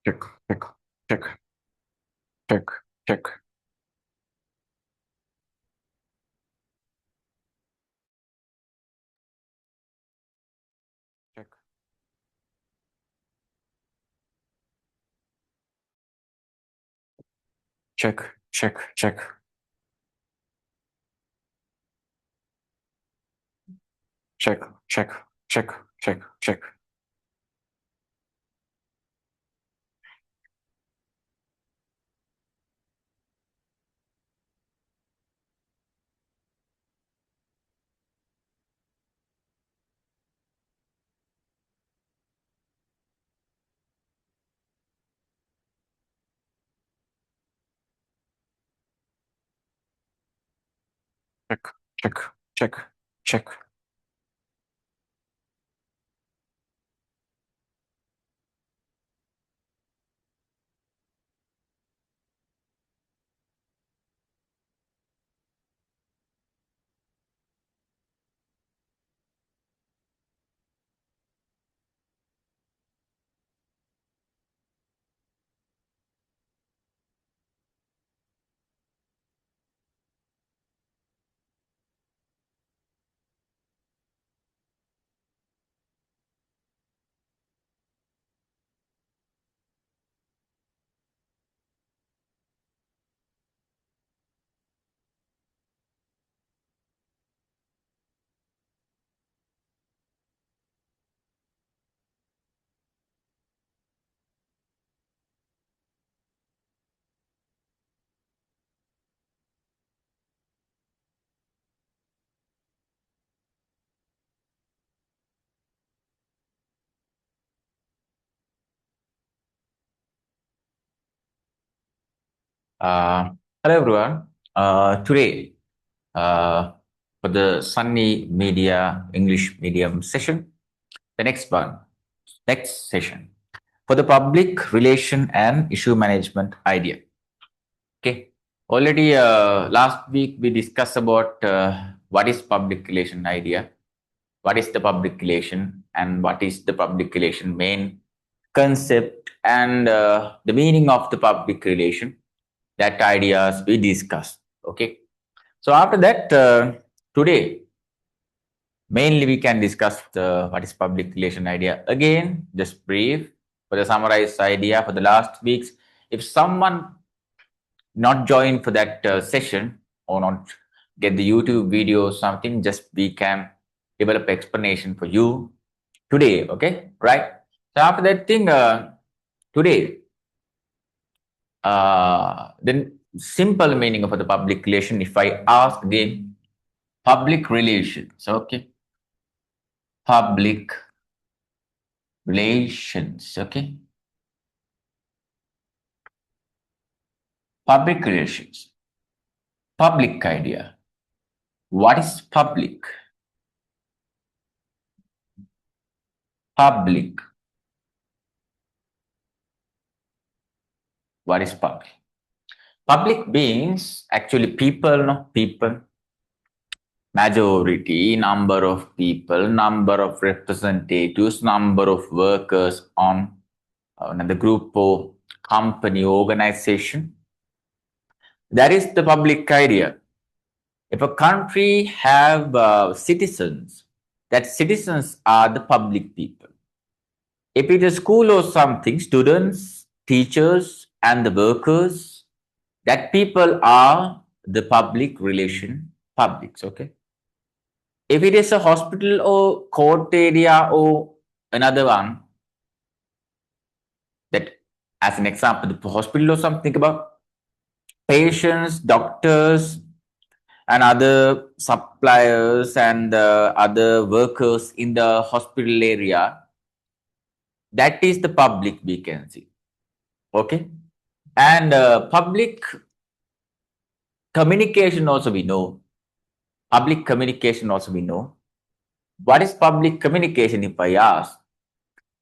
Check, check, check, check, check, check, check, check, check, check, check, check, check, check, check, check, check, check. Hello everyone. Today, uh, for the Sunny Media English Medium session, the next session for the public relation and issue management idea. Okay. Already last week we discussed about what is public relation idea, what is the public relation, and what is the public relation main concept and the meaning of the public relation. That ideas we discussed. Okay. So after that, today mainly we can discuss the what is public relation idea again. Just brief for the summarized idea for the last weeks. If someone not join for that session or not get the YouTube video or something, just we can develop explanation for you today. Okay, right? So after that thing, today, the simple meaning of the public relation. If I ask the public relations, okay, public relations, okay, public relations, public idea. What is public? Public. What is public? Public means actually people, no people, majority, number of people, number of representatives, number of workers on another group or company organization. That is the public idea. If a country have citizens, that citizens are the public people. If it is a school or something, students, teachers, and the workers, that people are the public relation publics, okay? If it is a hospital or court area or another one, that as an example, the hospital or something about patients, doctors, and other suppliers and other workers in the hospital area, that is the public we can see. Okay. And public communication also we know. Public communication also we know. What is public communication if I ask?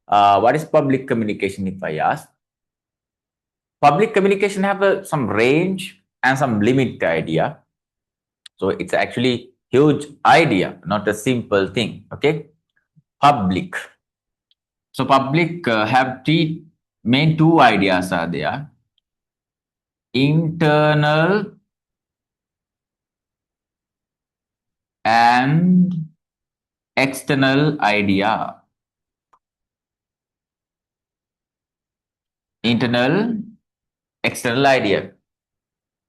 What is public communication if I ask? Public communication have some range and some limit idea. So it's actually huge idea, not a simple thing. Okay. Public. So public have three main two ideas are there: internal and external idea. Internal, external idea.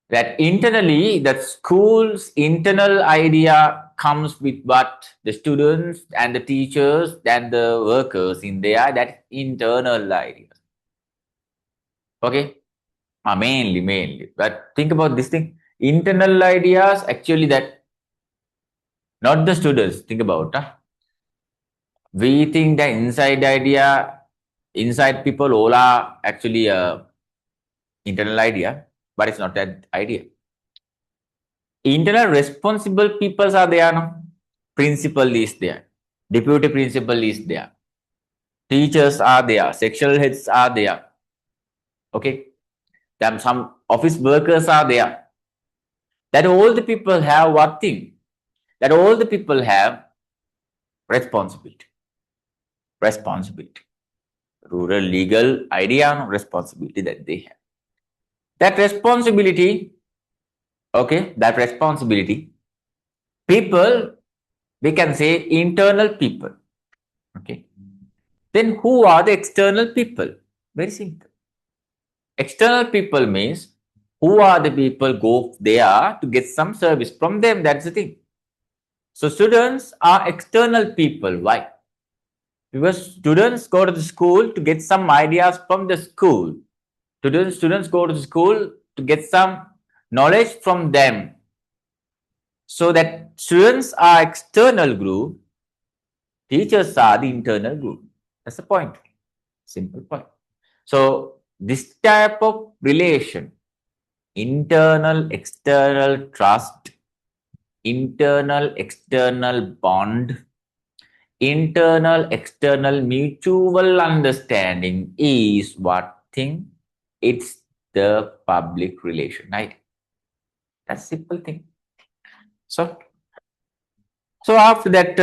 That internally, that school's internal idea comes with what the students and the teachers and the workers in there, that internal idea. Okay? Mainly. But think about this thing. Internal ideas, actually, that not the students, think about. We think that inside idea, inside people all are actually internal idea, but it's not that idea. Internal responsible peoples are there, no? Principal is there, deputy principal is there, teachers are there, sectional heads are there. Okay, then some office workers are there. That all the people have what thing? That all the people have responsibility. Responsibility. Rural legal idea and responsibility that they have. That responsibility, okay, that responsibility, people, we can say internal people. Okay. Then who are the external people? Very simple. External people means who are the people go there to get some service from them. That's the thing. So students are external people. Why? Because students go to the school to get some ideas from the school. Students go to the school to get some knowledge from them. So that students are external group, teachers are the internal group. That's the point. Simple point. So this type of relation, internal external trust, internal external bond, internal external mutual understanding is what thing? It's the public relation, right? That's simple thing. So after that,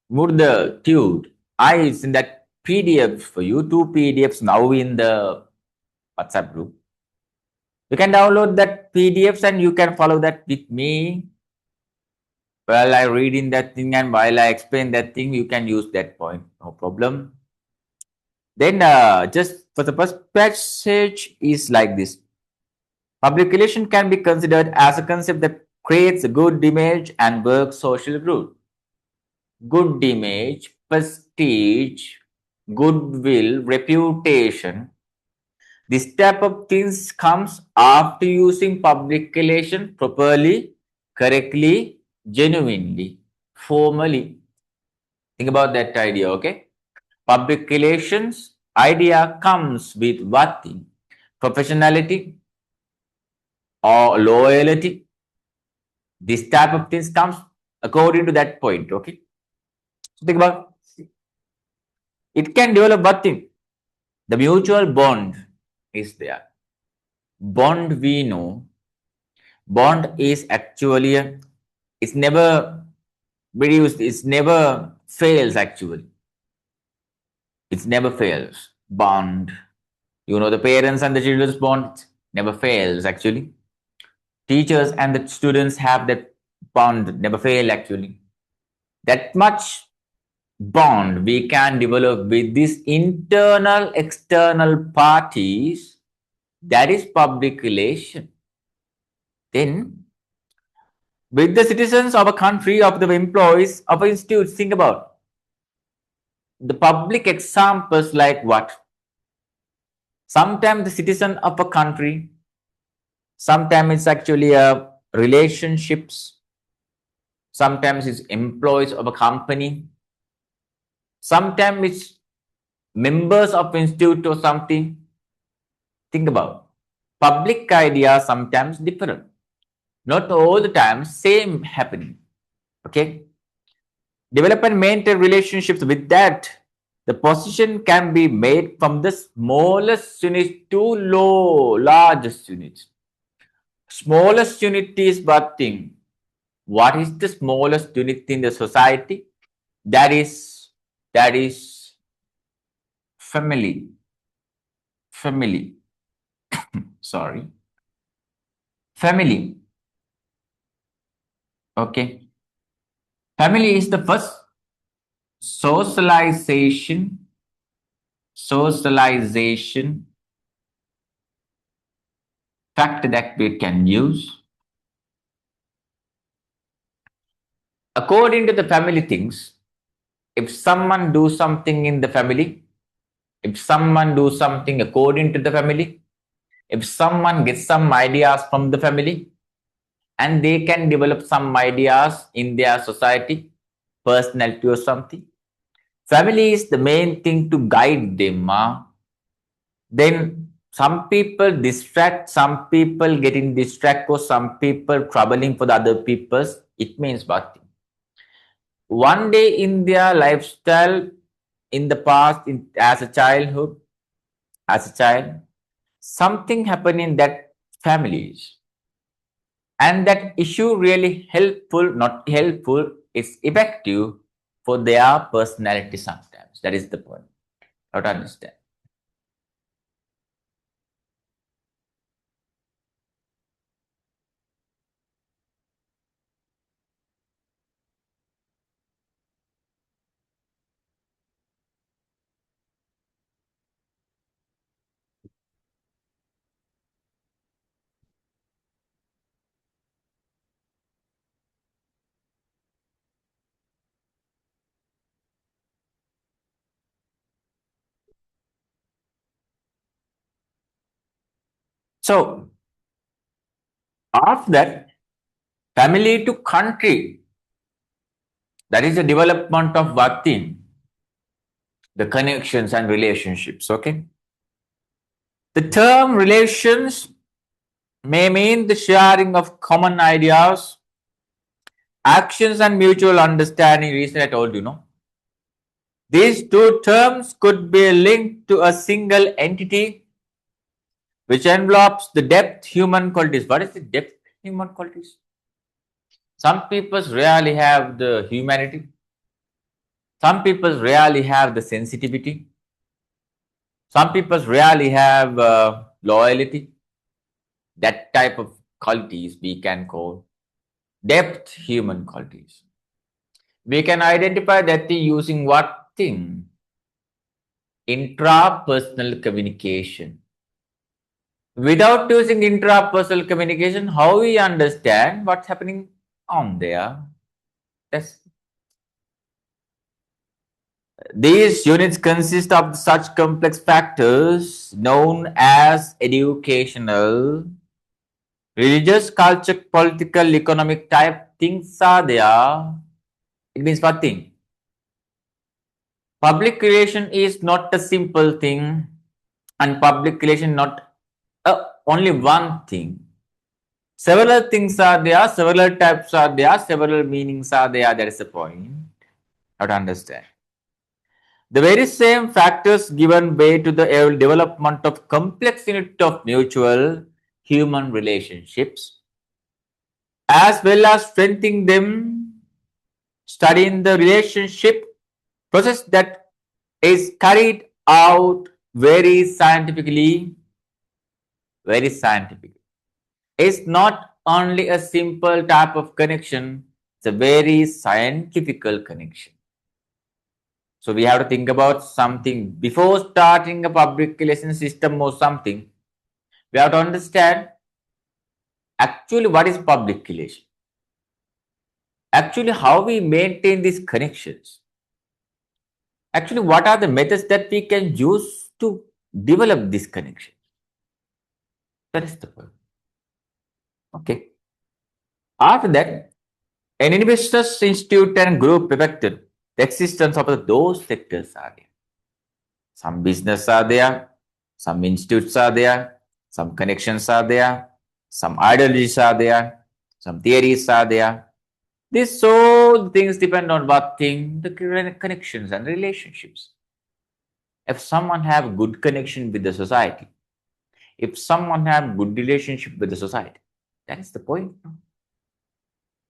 Murda Tude, I send that PDF for you, two PDFs now in the WhatsApp group. You can download that PDFs and you can follow that with me. While I read in that thing and while I explain that thing, you can use that point, no problem. Then just for the first passage is like this. Public relation can be considered as a concept that creates a good image and works social good. Good image, prestige, goodwill, reputation. This type of things comes after using public relation properly, correctly, genuinely, formally. Think about that idea, okay? Public relations idea comes with what thing? Professionality or loyalty. This type of things comes according to that point, okay? So think about it can develop what thing? The mutual bond is there. Bond we know. Bond is actually it's never reduced, it's never fails actually. It never fails. Bond. You know, the parents and the children's bond never fails actually. Teachers and the students have that bond never fail actually. That much bond we can develop with these internal external parties, that is public relation. Then with the citizens of a country, of the employees of an institute, think about the public examples like what? Sometimes the citizen of a country, sometimes it's actually a relationships, sometimes it's employees of a company, sometimes it's members of institute or something. Think about public idea sometimes different, not all the time same happening. Okay, develop and maintain relationships with that. The position can be made from the smallest unit to largest unit. Smallest unit is what thing? What is the smallest unit in the society? That is family. family. Sorry. Family. Okay. Family is the first socialization, socialization factor that we can use. According to the family things, if someone do something in the family, if someone do something according to the family, if someone gets some ideas from the family, and they can develop some ideas in their society, personality or something, family is the main thing to guide them. Then some people distract, some people getting distract, or some people troubling for the other people's. It means what? One day in their lifestyle, in the past, as a childhood, as a child, something happened in that families, and that issue really helpful, not helpful, it's effective for their personality sometimes. That is the point. How to understand. So after that, family to country, that is the development of what thing? The connections and relationships. Okay. The term relations may mean the sharing of common ideas, actions, and mutual understanding. Reason I told you, no. These two terms could be linked to a single entity which envelopes the depth human qualities. What is the depth human qualities? Some people rarely have the humanity. Some people rarely have the sensitivity. Some people rarely have loyalty. That type of qualities we can call depth human qualities. We can identify that thing using what thing? Intrapersonal communication. Without using intrapersonal communication, how we understand what's happening on there? That's, these units consist of such complex factors known as educational, religious, culture, political, economic type things are there. It means what thing? Public relation is not a simple thing, and public relation not only one thing. Several things are there, several types are there, several meanings are there. That is the point. How to understand. The very same factors given way to the development of complex unit of mutual human relationships, as well as strengthening them, studying the relationship process that is carried out very scientifically, very scientifically. It's not only a simple type of connection, it's a very scientific connection. So we have to think about something before starting a public relation system or something. We have to understand actually what is public relation. Actually, how we maintain these connections. Actually, what are the methods that we can use to develop this connection? That is the point. Okay. After that, an investors institute and group affected the existence of those sectors are there. Some business are there, some institutes are there, some connections are there, some ideologies are there, some theories are there. These all things depend on what thing? The connections and relationships. If someone have good connection with the society, if someone have good relationship with the society, that is the point.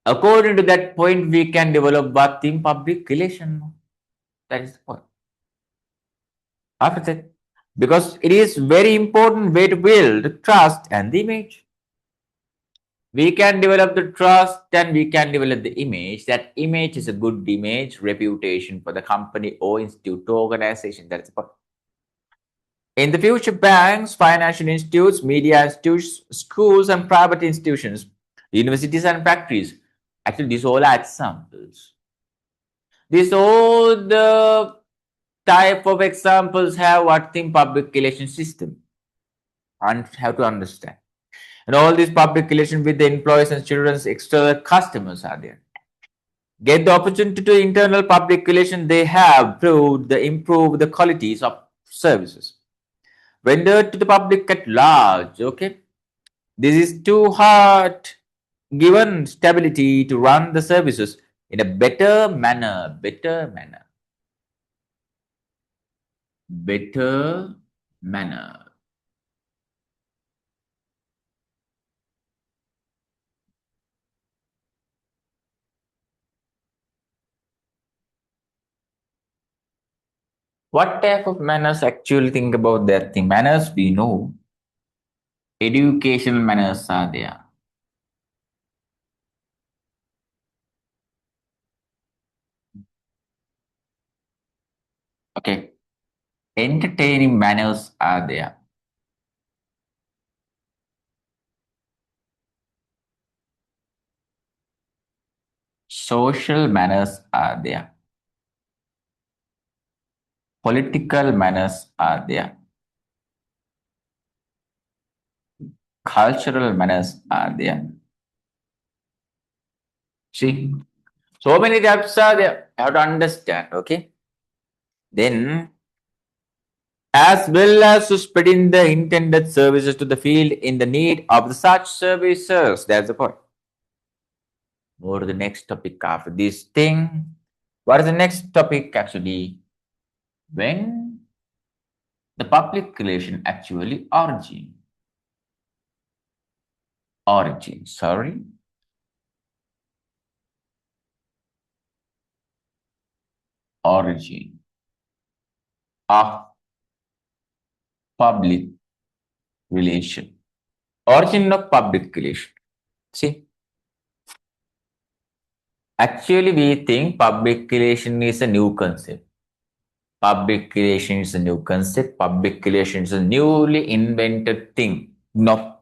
According to that point, we can develop what thing? Public relation. That is the point. After that, because it is very important way to build trust and the image. We can develop the trust and we can develop the image. That image is a good image, reputation for the company or institute or organization. That's the point. In the future, banks, financial institutes, media institutes, schools, and private institutions, universities, and factories. Actually, these all are examples. These all the type of examples have what thing public relation system and have to understand. And all these public relation with the employees and children's external customers are there. Get the opportunity to internal public relation, they have proved the improve the qualities of services rendered to the public at large. Okay, this is too hard given stability to run the services in a better manner. What type of manners actually think about that thing? Manners we know, educational manners are there. Okay, entertaining manners are there. Social manners are there. Political manners are there. Cultural manners are there. See, so many types are there. You have to understand, okay? Then, as well as to spreading the intended services to the field in the need of the such services. That's the point. Go to the next topic after this thing. What is the next topic actually? When the public relation actually sorry, origin of public relation. Origin of public relation. See, actually we think public relation is a new concept. Public relation is a new concept. Public relation is a newly invented thing. No.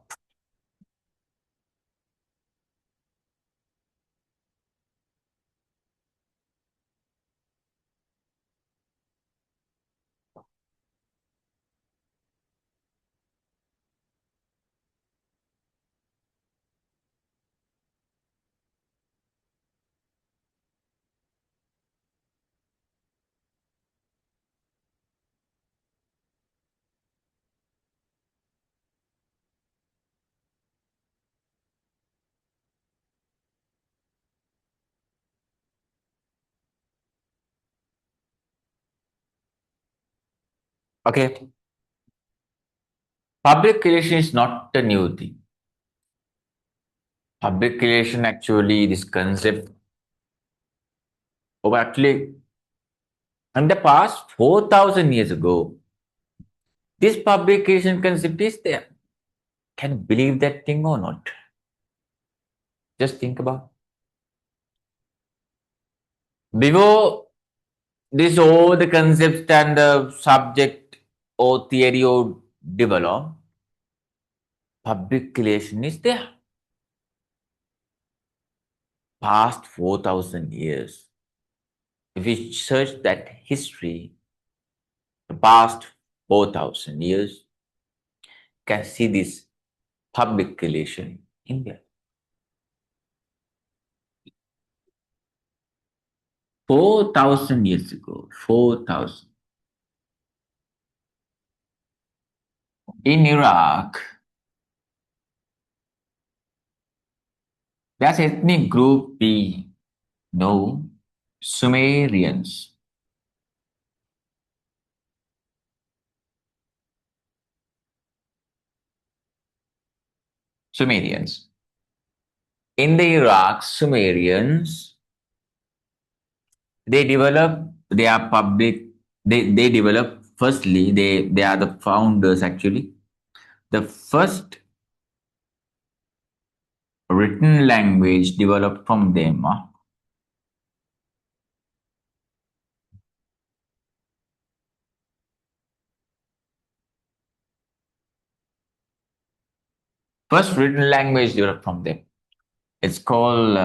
Okay. Public relation is not a new thing. Public relation actually this concept of actually in the past 4,000 years ago, this public relation concept is there. Can you believe that thing or not? Just think about. Before this all the concepts and the subject or theory or develop, public relation is there. Past 4,000 years. If we search that history, the past 4,000 years, can see this public relation in there. 4,000 years ago, 4,000. In Iraq, there's ethnic group we know, Sumerians. Sumerians. In the Iraq, Sumerians, they develop their public, they develop firstly, they are the founders actually. The first written language developed from them. First written language developed from them. It's called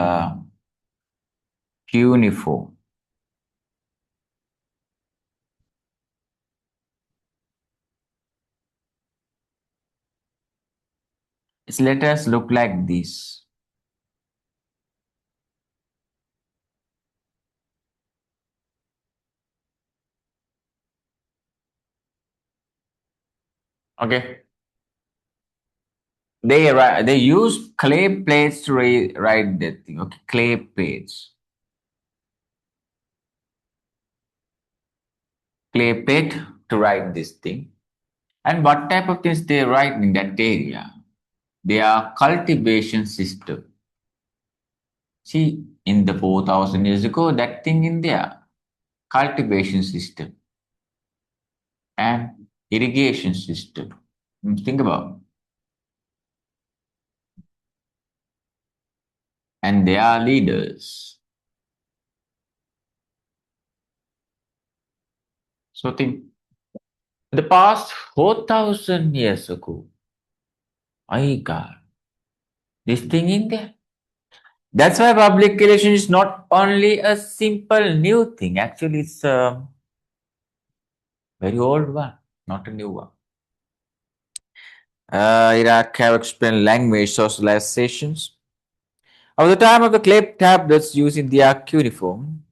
cuneiform. Its letters look like this. Okay. They use clay plates to write that thing. Okay, clay plates. Clay plate to write this thing. And what type of things they write in that area? They are cultivation system. See, in the 4,000 years ago, that thing in there, cultivation system and irrigation system. Think about. And they are leaders. So think the past 4,000 years ago, I got this thing in there. That's why public relation is not only a simple new thing. Actually, it's a very old one, not a new one. Iraq have explained language socializations. Of the time of the clay tablets used in the cuneiform,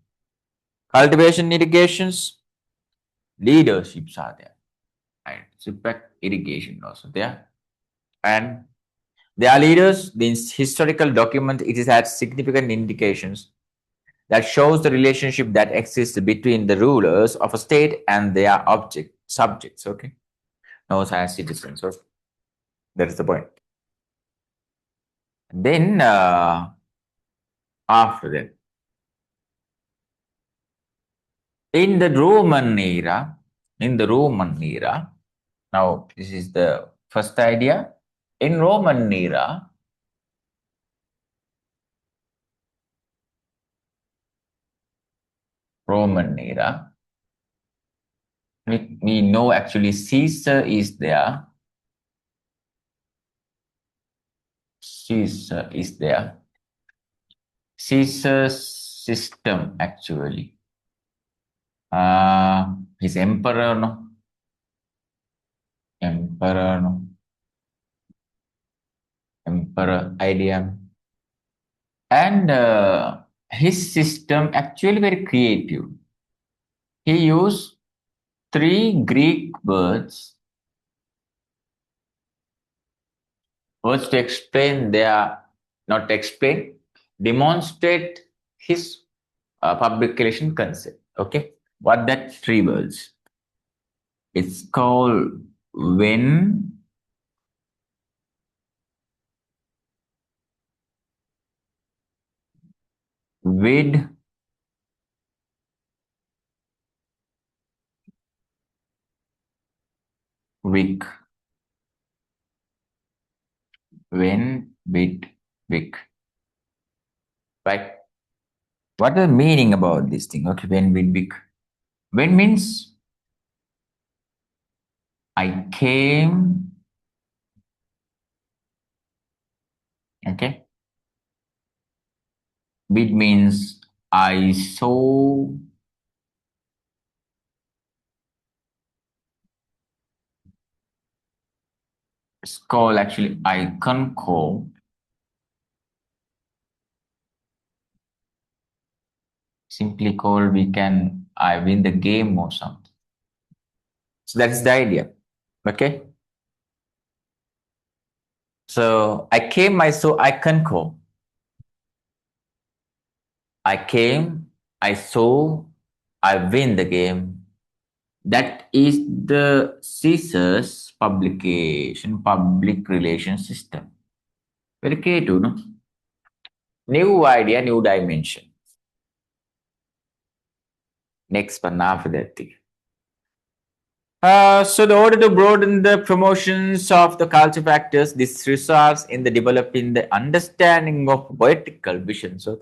cultivation irrigations, leaderships are there. And Sipak irrigation also there. And they are leaders. The historical document it is had significant indications that shows the relationship that exists between the rulers of a state and their subjects. Okay, known as citizens. So that is the point. Then after that, in the Roman era, in the Roman era, now this is the first idea. In Roman era, we know actually Caesar is there. Caesar is there. Caesar's system actually. His emperor, no? Emperor, no? Emperor idea. And his system actually very creative. He used three Greek words to explain their, not explain, demonstrate his public relation concept. Okay, what that three words? It's called when, with, wick. When, with, wick. Right? What the meaning about this thing? Okay, when, with, wick. When means I came. Okay. With means I saw. It's called actually I concur. Simply called we can I win the game or something. So that's the idea. Okay. So I came, I saw, I concur. I came, I saw, I win the game. That is the Caesar's public relation system. Very creative, no? New idea, new dimension. Next one after that thing. So the order to broaden the promotions of the culture factors, this results in the developing the understanding of vertical vision. So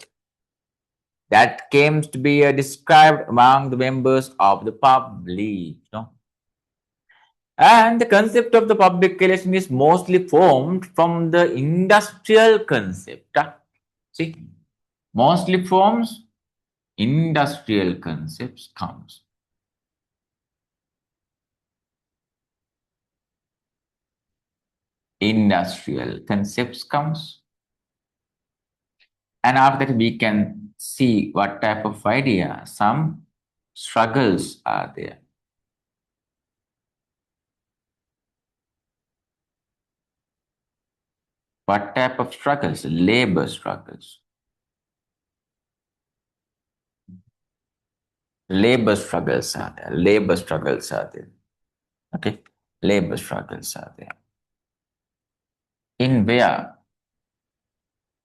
that came to be described among the members of the public. And the concept of the public relation is mostly formed from the industrial concept. See, mostly forms industrial concepts comes. Industrial concepts comes. And after that, we can see what type of idea, some struggles are there. What type of struggles? Labor struggles. Labor struggles are there. Labor struggles are there. Okay. Labor struggles are there. In where?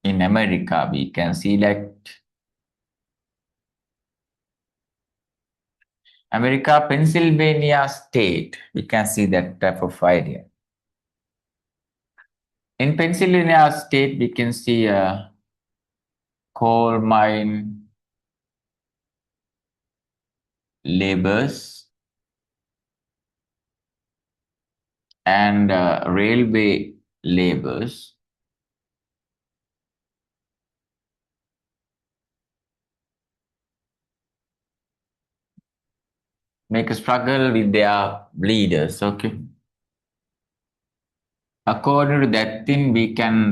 In America, we can select America, Pennsylvania state. We can see that type of idea. In Pennsylvania state, we can see a coal mine labors and railway labors. Make a struggle with their leaders. Okay. According to that thing, we can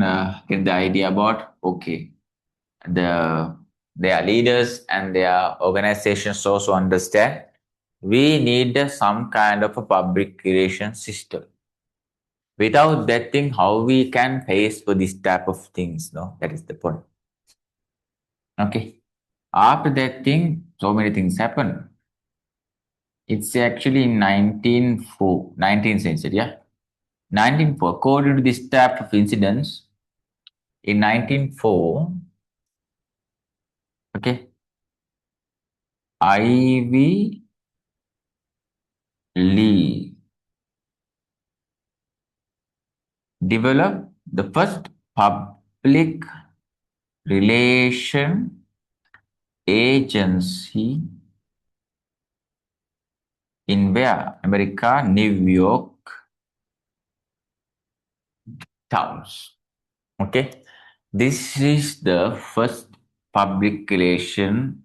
get the idea about okay, the their leaders and their organizations also understand we need some kind of a public relation system. Without that thing, how we can face for this type of things? No, that is the point. Okay. After that thing, so many things happen. It's actually in 1904, 19th century, yeah. 1904, according to this type of incidents, in 1904, okay, Ivy Lee developed the first public relation agency in where? America, New York towns. Okay. This is the first public relation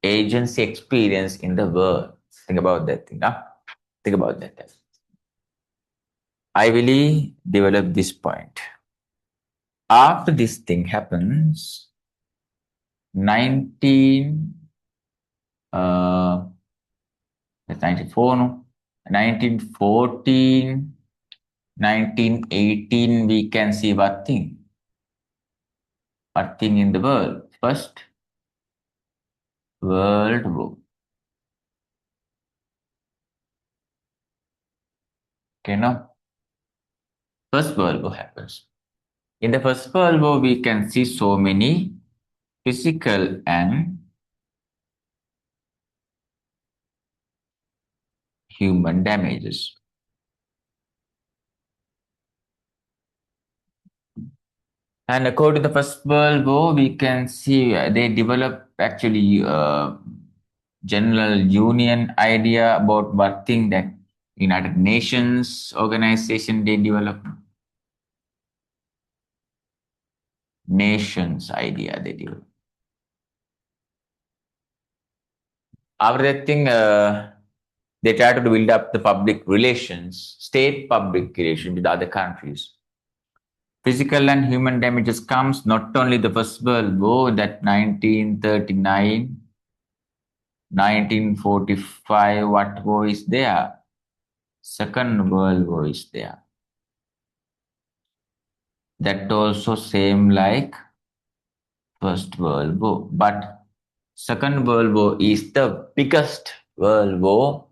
agency experience in the world. Think about that thing. Huh? Think about that. I will develop this point. After this thing happens, 19 that's 94, no? 1914, 1918, we can see what thing? What thing in the world? First World War. Okay, now First World War happens. In the First World War, we can see so many physical and human damages. And according to the First World War, we can see they developed actually general union idea about what thing that United Nations organization they developed. Nations idea they developed. After that thing, they try to build up the public relations, state public relations with other countries. Physical and human damages comes not only the First World War, that 1939, 1945, what war is there? Second World War is there. That also same like First World War. But Second World War is the biggest world war.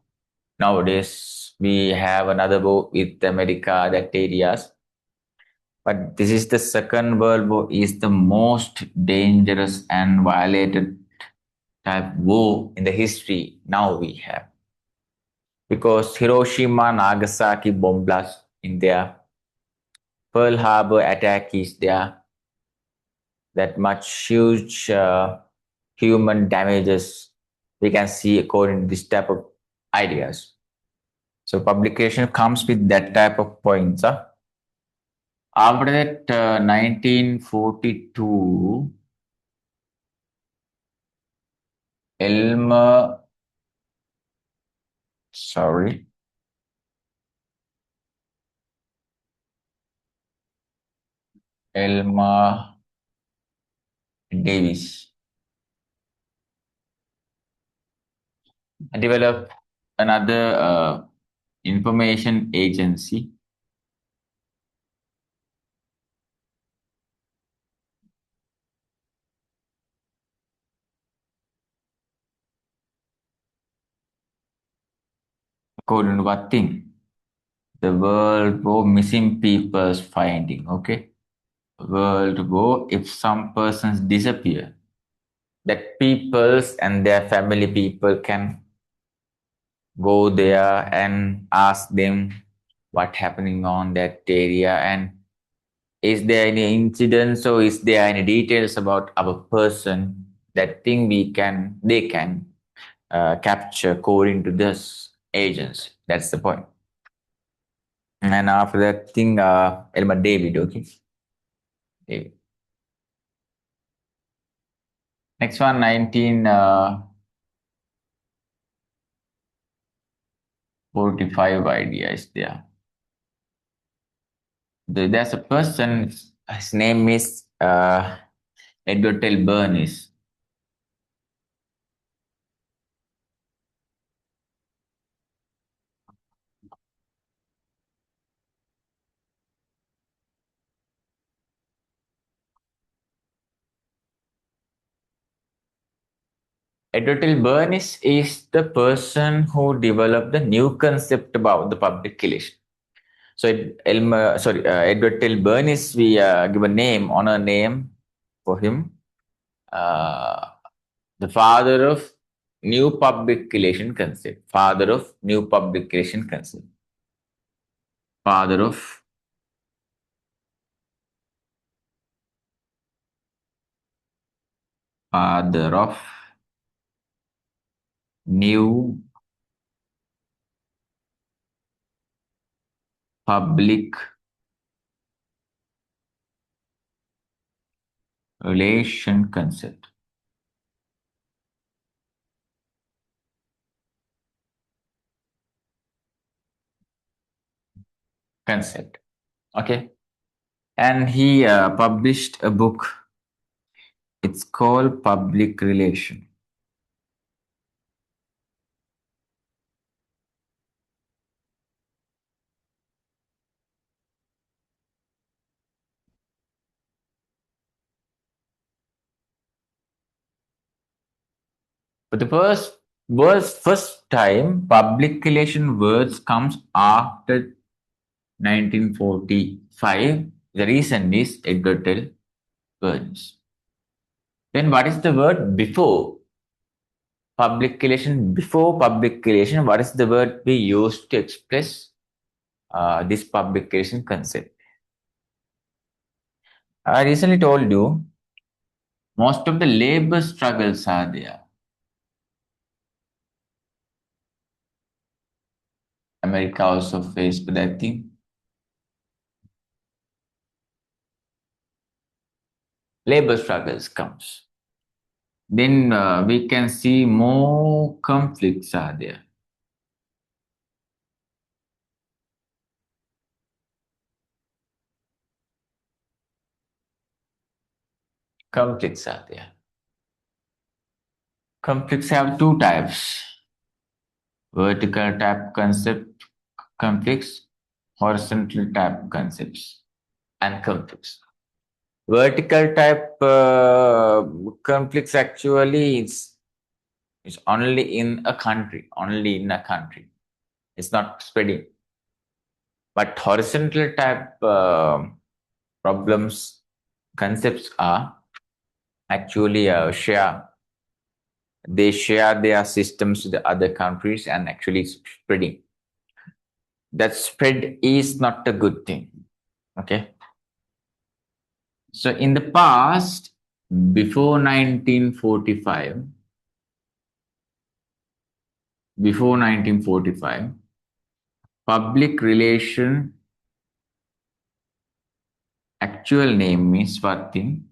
Nowadays, we have another war with America, that areas. But this is the Second World War is the most dangerous and violated type war in the history now we have. because Hiroshima, Nagasaki bomb blast in there, Pearl Harbor attack is there, that much huge human damages we can see according to this type of ideas. So publication comes with that type of points. After that, 1942, Elmer, sorry, Elmer Davis developed another information agency according to what thing? The World War Missing People's Finding. Okay. World War, if some persons disappear, that peoples and their family people can go there and ask them what happening on that area, and is there any incidents or is there any details about our person, that thing they can capture according to this agents. That's the point. And after that thing, Elmer David. Okay, David. Next one, 1945 idea is there. There's a person, his name is Edward L. Bernays. Edward L. Bernays is the person who developed the new concept about the public relation. So Edward L. Bernays, we give a name, honor name for him. Uh, the father of new public relation concept. Father of new public relation concept. Father of father of new public relation concept. Concept. Okay. And he published a book. It's called Public Relation. But the first time public relation words comes after 1945. The reason is Edward L. Burns. Then what is the word before public relation? Before public relation, what is the word we use to express this public relation concept? I recently told you most of the labor struggles are there. America also faced that thing. Labor struggles comes. Then we can see more conflicts are there. Conflicts are there. Conflicts have two types: vertical type concept conflicts, horizontal type concepts and conflicts. Vertical type conflicts actually is only in a country, only in a country. It's not spreading. But horizontal type problems, concepts are actually share They share their systems to the other countries and actually spreading. That spread is not a good thing. Okay. So in the past, before 1945, before 1945, public relation actual name means what thing?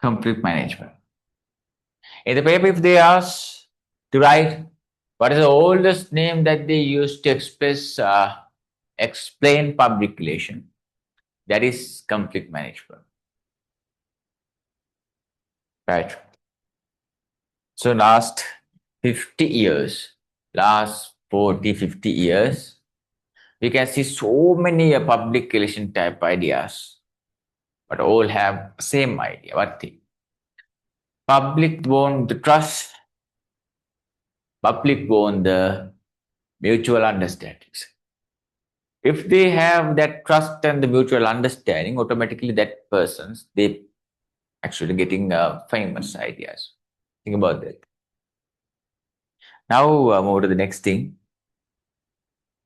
Conflict management. In the paper, if they ask to write what is the oldest name that they use to explain public relation, that is conflict management. Right. So last 50 years, last 40, 50 years, we can see so many public relation type ideas, but all have same idea. What thing? Public want the trust, public want the mutual understandings. If they have that trust and the mutual understanding, automatically that person's they actually getting famous ideas. Think about that. Now move to the next thing: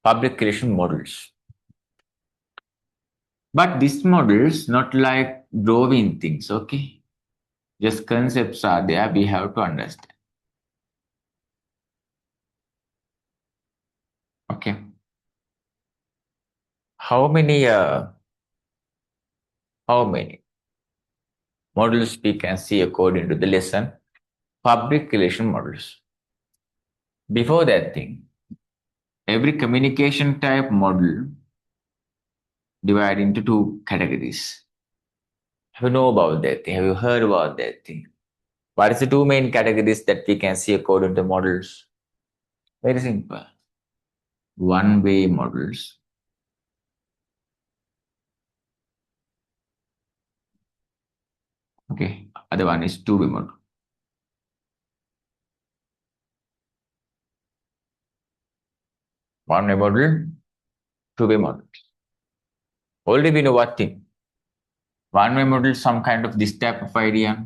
public relation models. But these models not like drawing things. Okay, just concepts are there. We have to understand. Okay, how many? How many models we can see according to the lesson? Public relation models. Before that thing, every communication type model divided into two categories. Have you know about that thing? Have you heard about that thing? What is the two main categories that we can see according to models? Very simple. One-way models. Okay. Other one is two-way model. One-way model, two-way model. Already we know what thing. One-way model, some kind of this type of idea.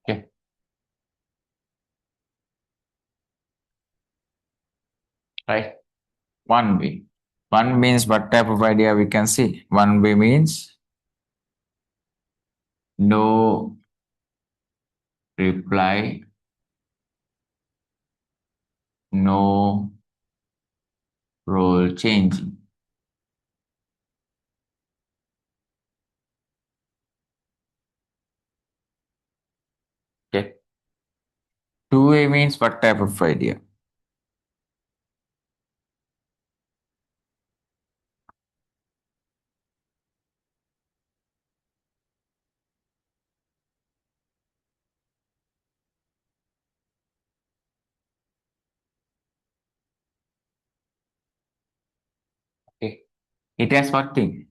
Okay. Right. One way. One means what type of idea we can see. One way means no reply, no role changing. Okay. Two-way means what type of idea? Okay. It has what thing?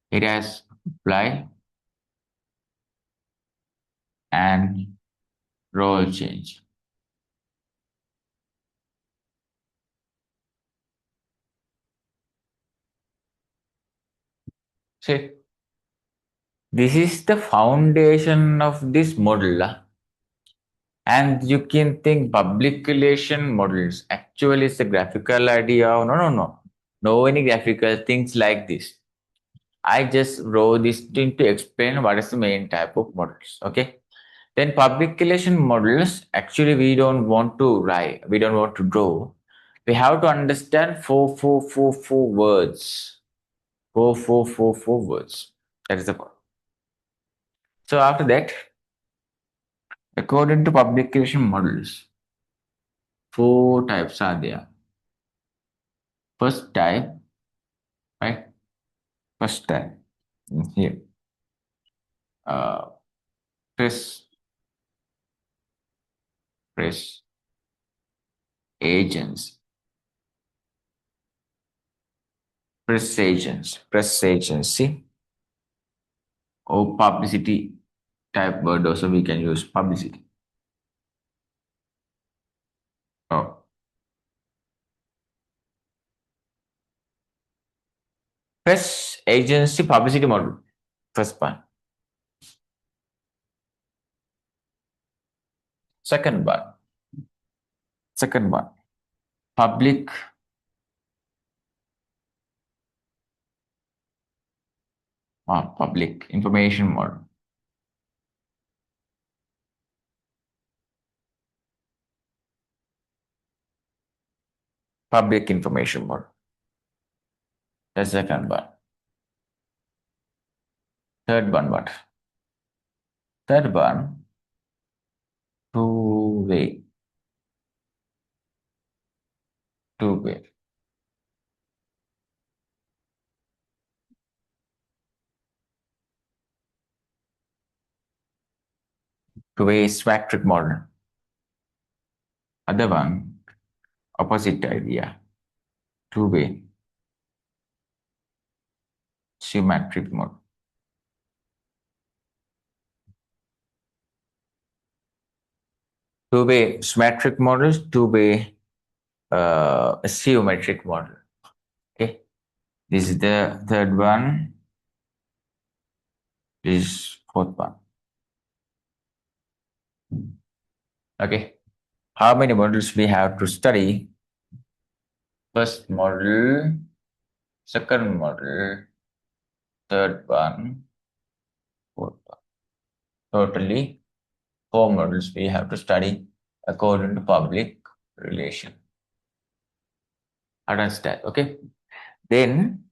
It has reply and role change. See, this is the foundation of this model. And you can think public relation models actually is a graphical idea. No, no, no. No any graphical things like this. I just wrote this thing to explain what is the main type of models. Okay. Then public relation models, actually we don't want to write, we don't want to draw. We have to understand four words. Four words. That is the point. So after that, according to public relation models, four types are there. First type, right? First type here. Uh, stress press agents, press agency, or publicity type word also we can use publicity. Oh, press agency publicity model. First one. Second one. Second one. Public information model. Public information model. The second one. Third one, what? Third one, two-way. Two-way. Two-way symmetric model. Other one, opposite idea. Two-way symmetric model. Two-way symmetric models, two-way geometric model. Okay, this is the third one. This is fourth one. Okay, how many models we have to study? First model, second model, third one, fourth one. Totally 4 models we have to study according to public relation. Understand? Okay. Then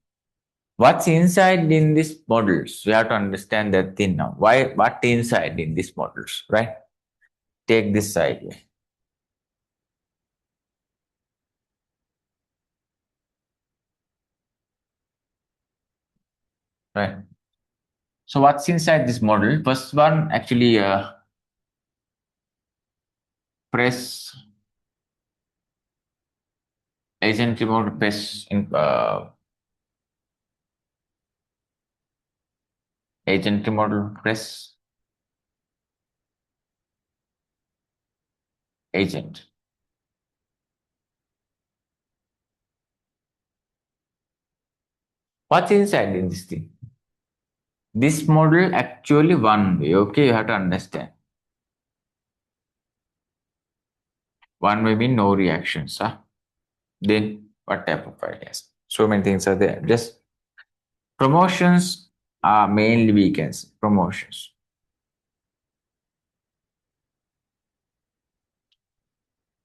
what's inside in these models? We have to understand that thing now. Why? What inside in these models? Right? Take this side here. Right. So what's inside this model? First one actually press agency model, press in agency model, press agent. What's inside in this thing? This model actually one way. Okay, you have to understand. One way mean no reactions. Huh? Then what type of ideas? So many things are there. Just promotions are mainly weekends. Promotions.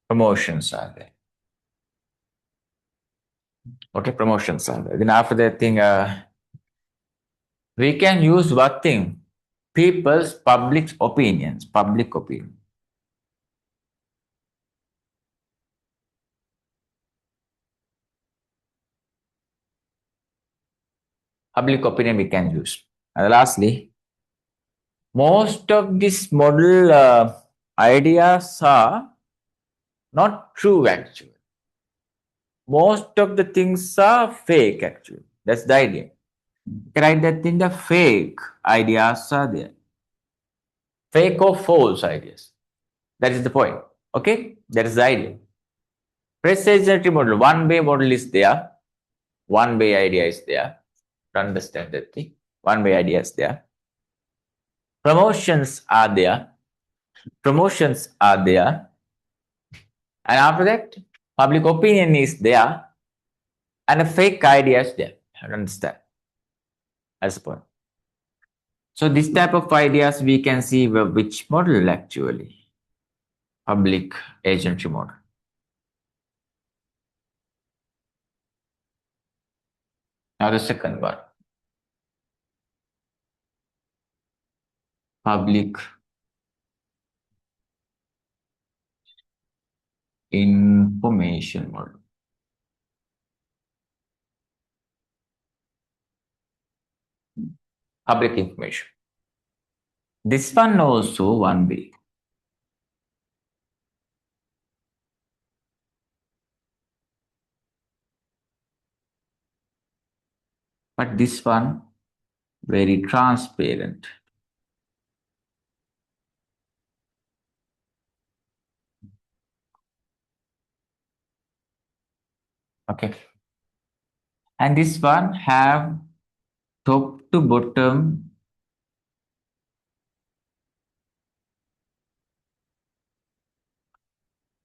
Promotions are there. Okay, promotions are there. Then after that thing, we can use what thing? People's public opinions. Public opinion. Public opinion we can use. And lastly, most of this model ideas are not true actually. Most of the things are fake actually. That's the idea. Write that in the fake ideas are there. Fake or false ideas. That is the point. Okay? That is the idea. Precisionary model. One way model is there. One way idea is there. To understand that thing. One way idea is there. Promotions are there. Promotions are there. And after that, public opinion is there. And a fake idea is there. Understand? That's the point. So this type of ideas we can see which model actually. Public agency model. Now the second one. Public information model. Public information. This one also one way. but this one very transparent. Okay, and this one have top to bottom,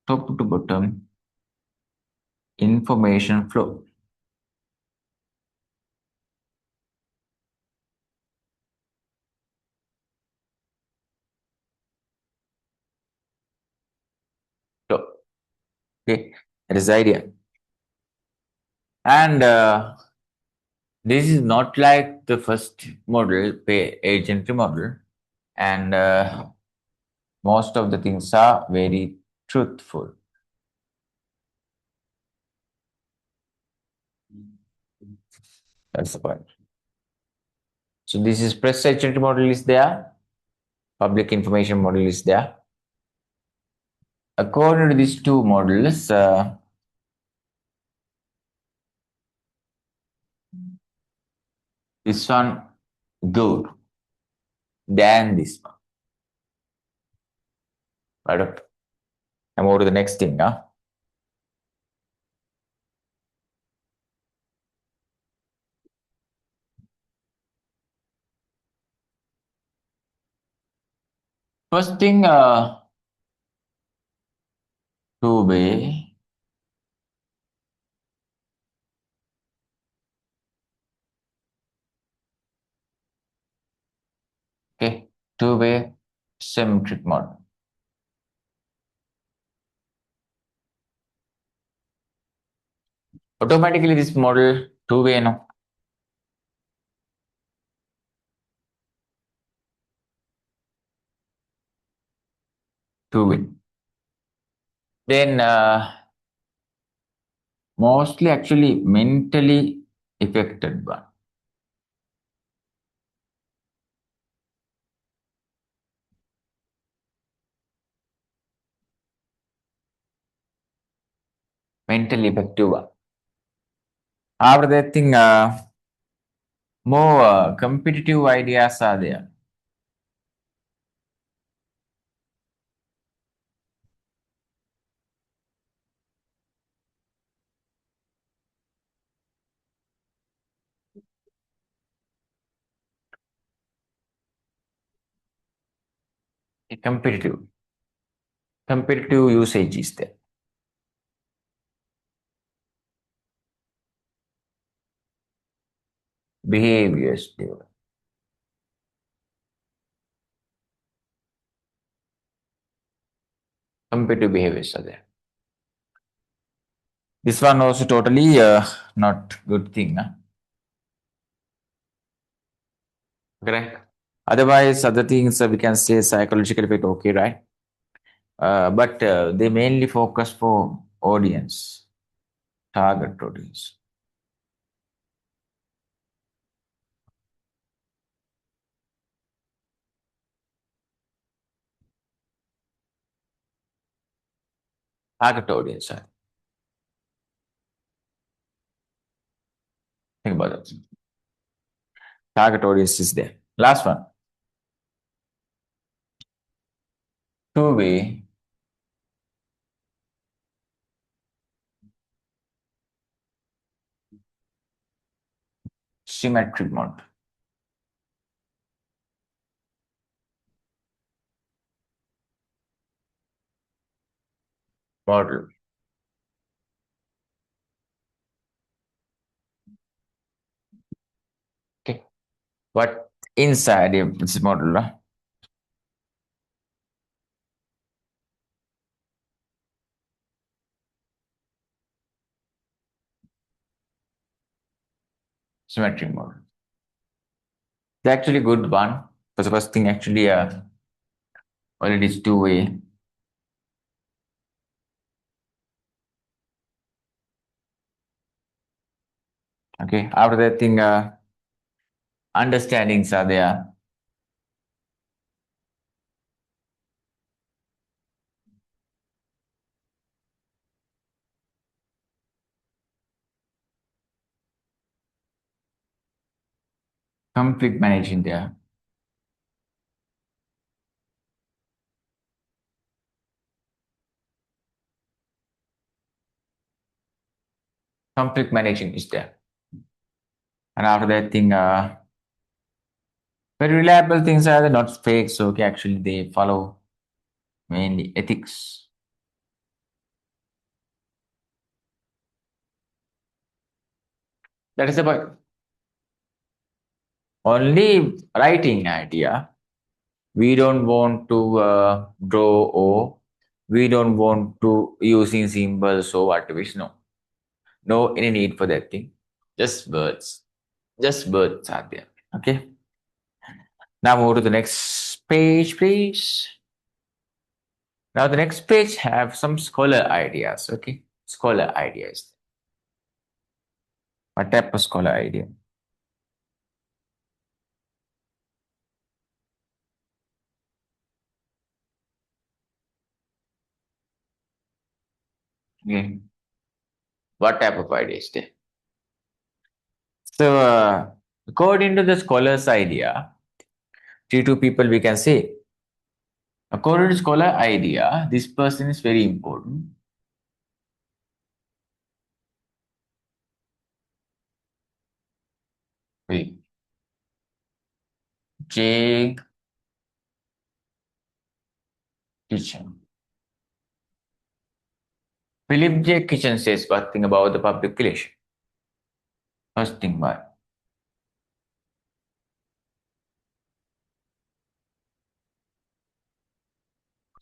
top to bottom information flow. So, okay, that is the idea. And this is not like the first model, pay agency model, and most of the things are very truthful. That's the point. So this is press agency model is there, public information model is there. According to these two models, this one good than this one. Right? I'm over to the next thing. Huh? First thing, two-way. Okay, two-way symmetric model. Automatically, this model two-way, no, two-way. Then mostly actually mentally affected one. Mentally effective one. After that thing, more competitive ideas are there. Competitive. Competitive usage is there. Behaviors develop. Competitive behaviors are there. This one also totally not good thing. Huh? Correct. Otherwise, other things we can say psychological effect, okay, right? But they mainly focus for audience, target audience. Target audience. Think about that. Target audience is there. Last one. Two-way symmetric model. Okay. But inside this model, symmetric model. It's actually good one. But the first thing actually already is two-way. Okay. After that thing, understandings are there. Conflict managing there. Conflict managing is there. And after that thing, very reliable things are not fake. So okay, actually they follow mainly ethics. That is about only writing idea. We don't want to draw or we don't want to using symbols or what wish. No, no any need for that thing. Just words. Just words are there. Okay. Now move to the next page, please. Now the next page have some scholar ideas. Okay, scholar ideas. What type of scholar idea? Okay. What type of ideas there? So according to the scholar's idea, T2 people we can say, according to scholar idea, this person is very important. Wait. J. Kitchen. Philip J. Kitchen says what thing about the public relation? First thing what?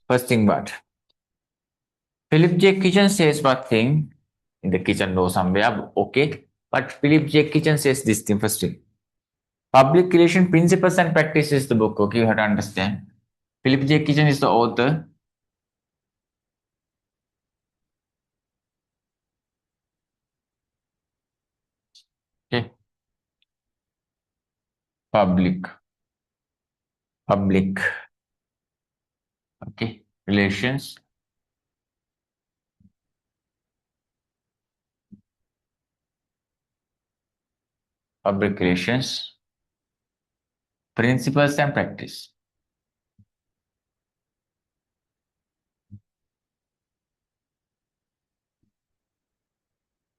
First thing what? Philip J. Kitchen says what thing? In the kitchen no somewhere, okay. But Philip J. Kitchen says this thing first thing. Public relation principles and practices the book, okay, you have to understand. Philip J. Kitchen is the author. Okay. Public. Public. Okay. Relations. Public relations. Principles and practice.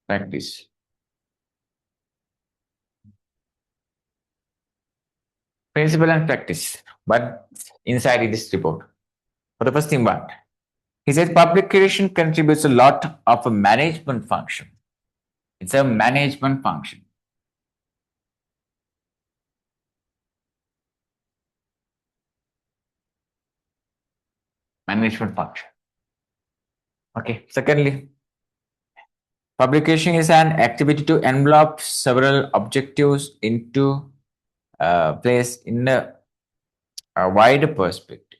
Practice. Principle and practice. But inside this report. For the first thing, what? He says public relation contributes a lot of a management function. It's a management function. Management function. Okay. Secondly, publication is an activity to envelop several objectives into place in a wider perspective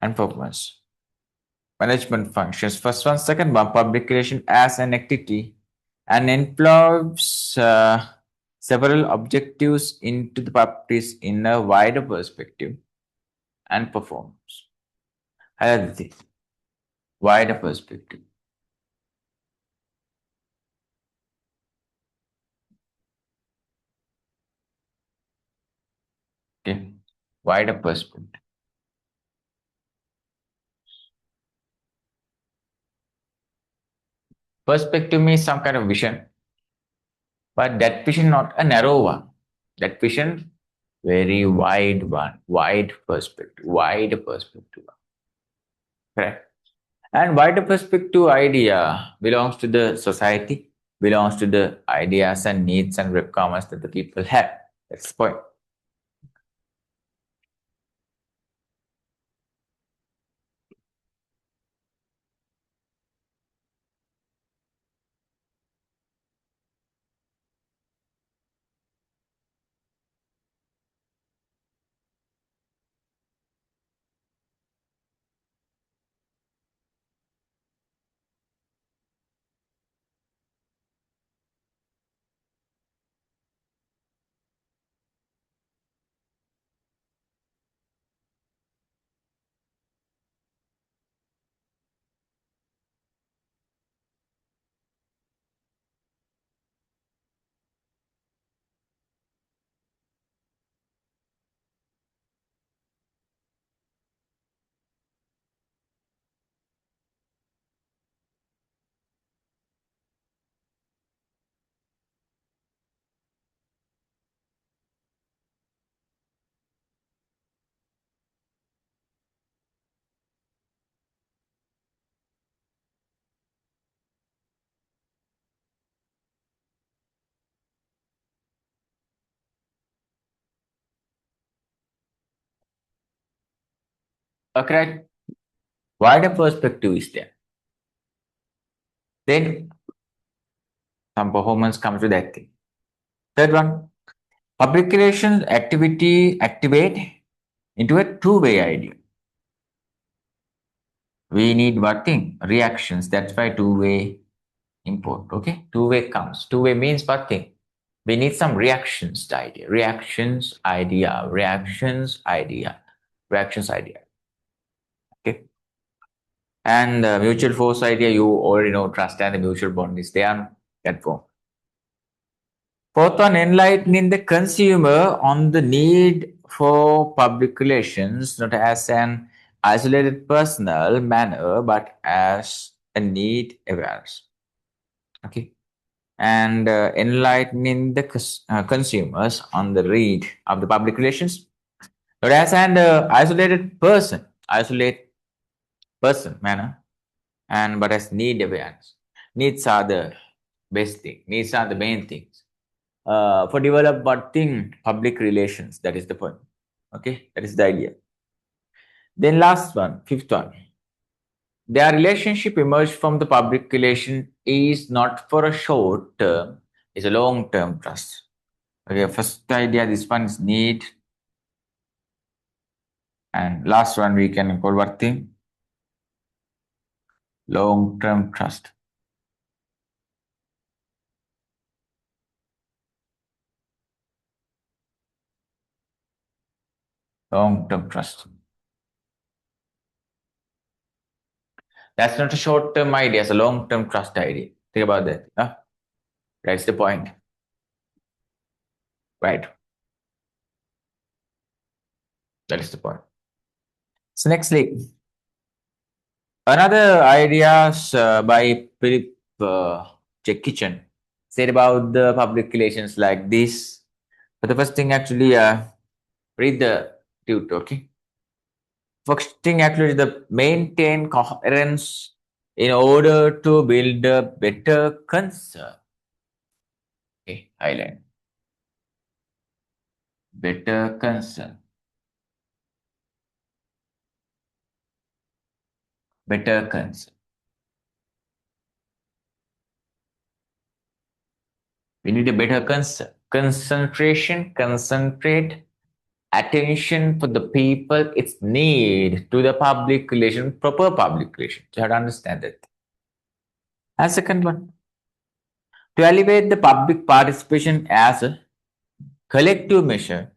and purpose. Management functions. First one, second one, public relation as an activity and employs several objectives into the practice in a wider perspective and performance. Another thing, wider perspective. Okay, wider perspective. Perspective means some kind of vision, but that vision not a narrow one. That vision very wide one, wide perspective, wide perspective. Correct. And wider perspective idea belongs to the society, belongs to the ideas and needs and requirements that the people have. That's the point. Okay, right? Wider perspective is there. Then some performance comes to that thing. Third one, public relations activity activate into a two-way idea. We need what thing? Reactions. That's why two-way import. Okay, two-way comes. Two-way means what thing? We need some reactions to idea. Reactions idea. Reactions idea. Reactions idea. Okay. And mutual force idea, you already know trust and the mutual bond is there. That form. Fourth one, enlightening the consumer on the need for public relations, not as an isolated personal manner, but as a need awareness. Okay. And enlightening the consumers on the need of the public relations, not as an isolated person manner, and but as need awareness. Needs are the best thing. Needs are the main things. For develop what thing? Public relations. That is the point. Okay, that is the idea. Then last one, fifth one. Their relationship emerged from the public relation is not for a short term, it's a long term trust. Okay, first idea, this one is need. And last one we can call what thing? Long term trust. Long term trust. That's not a short term idea, it's a long term trust idea. Think about that. Huh? That's the point. Right. That is the point. So nextly, another ideas by Philip Kitchen said about the public relations like this. But the first thing actually, read the tutor, okay? First thing actually, the maintain coherence in order to build a better concern. Okay, highlight. Better concern. Better concern. We need a better concern. Concentration, concentrate, attention for the people, its need to the public relation, proper public relation. You have to understand it. And second one, to elevate the public participation as a collective measure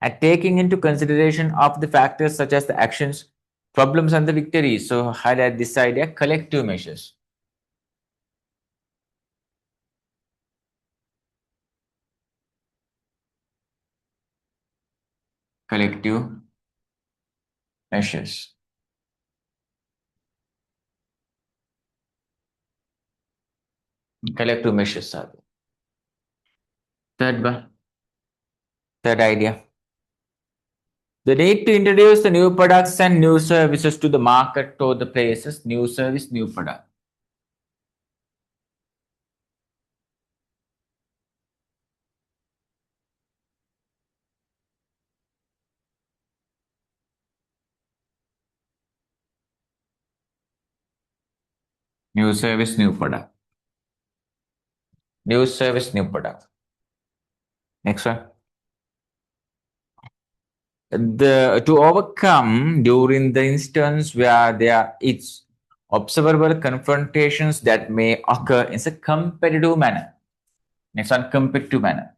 and taking into consideration of the factors such as the actions, problems, and the victories. So highlight this idea, collective measures. Collective measures. Collective measures are there. Third one, third idea. The need to introduce the new products and new services to the market or the places, new service, new product. New service, new product. New service, new product. Next one. The to overcome during the instance where there is observable confrontations that may occur in a competitive manner. Next one, competitive manner.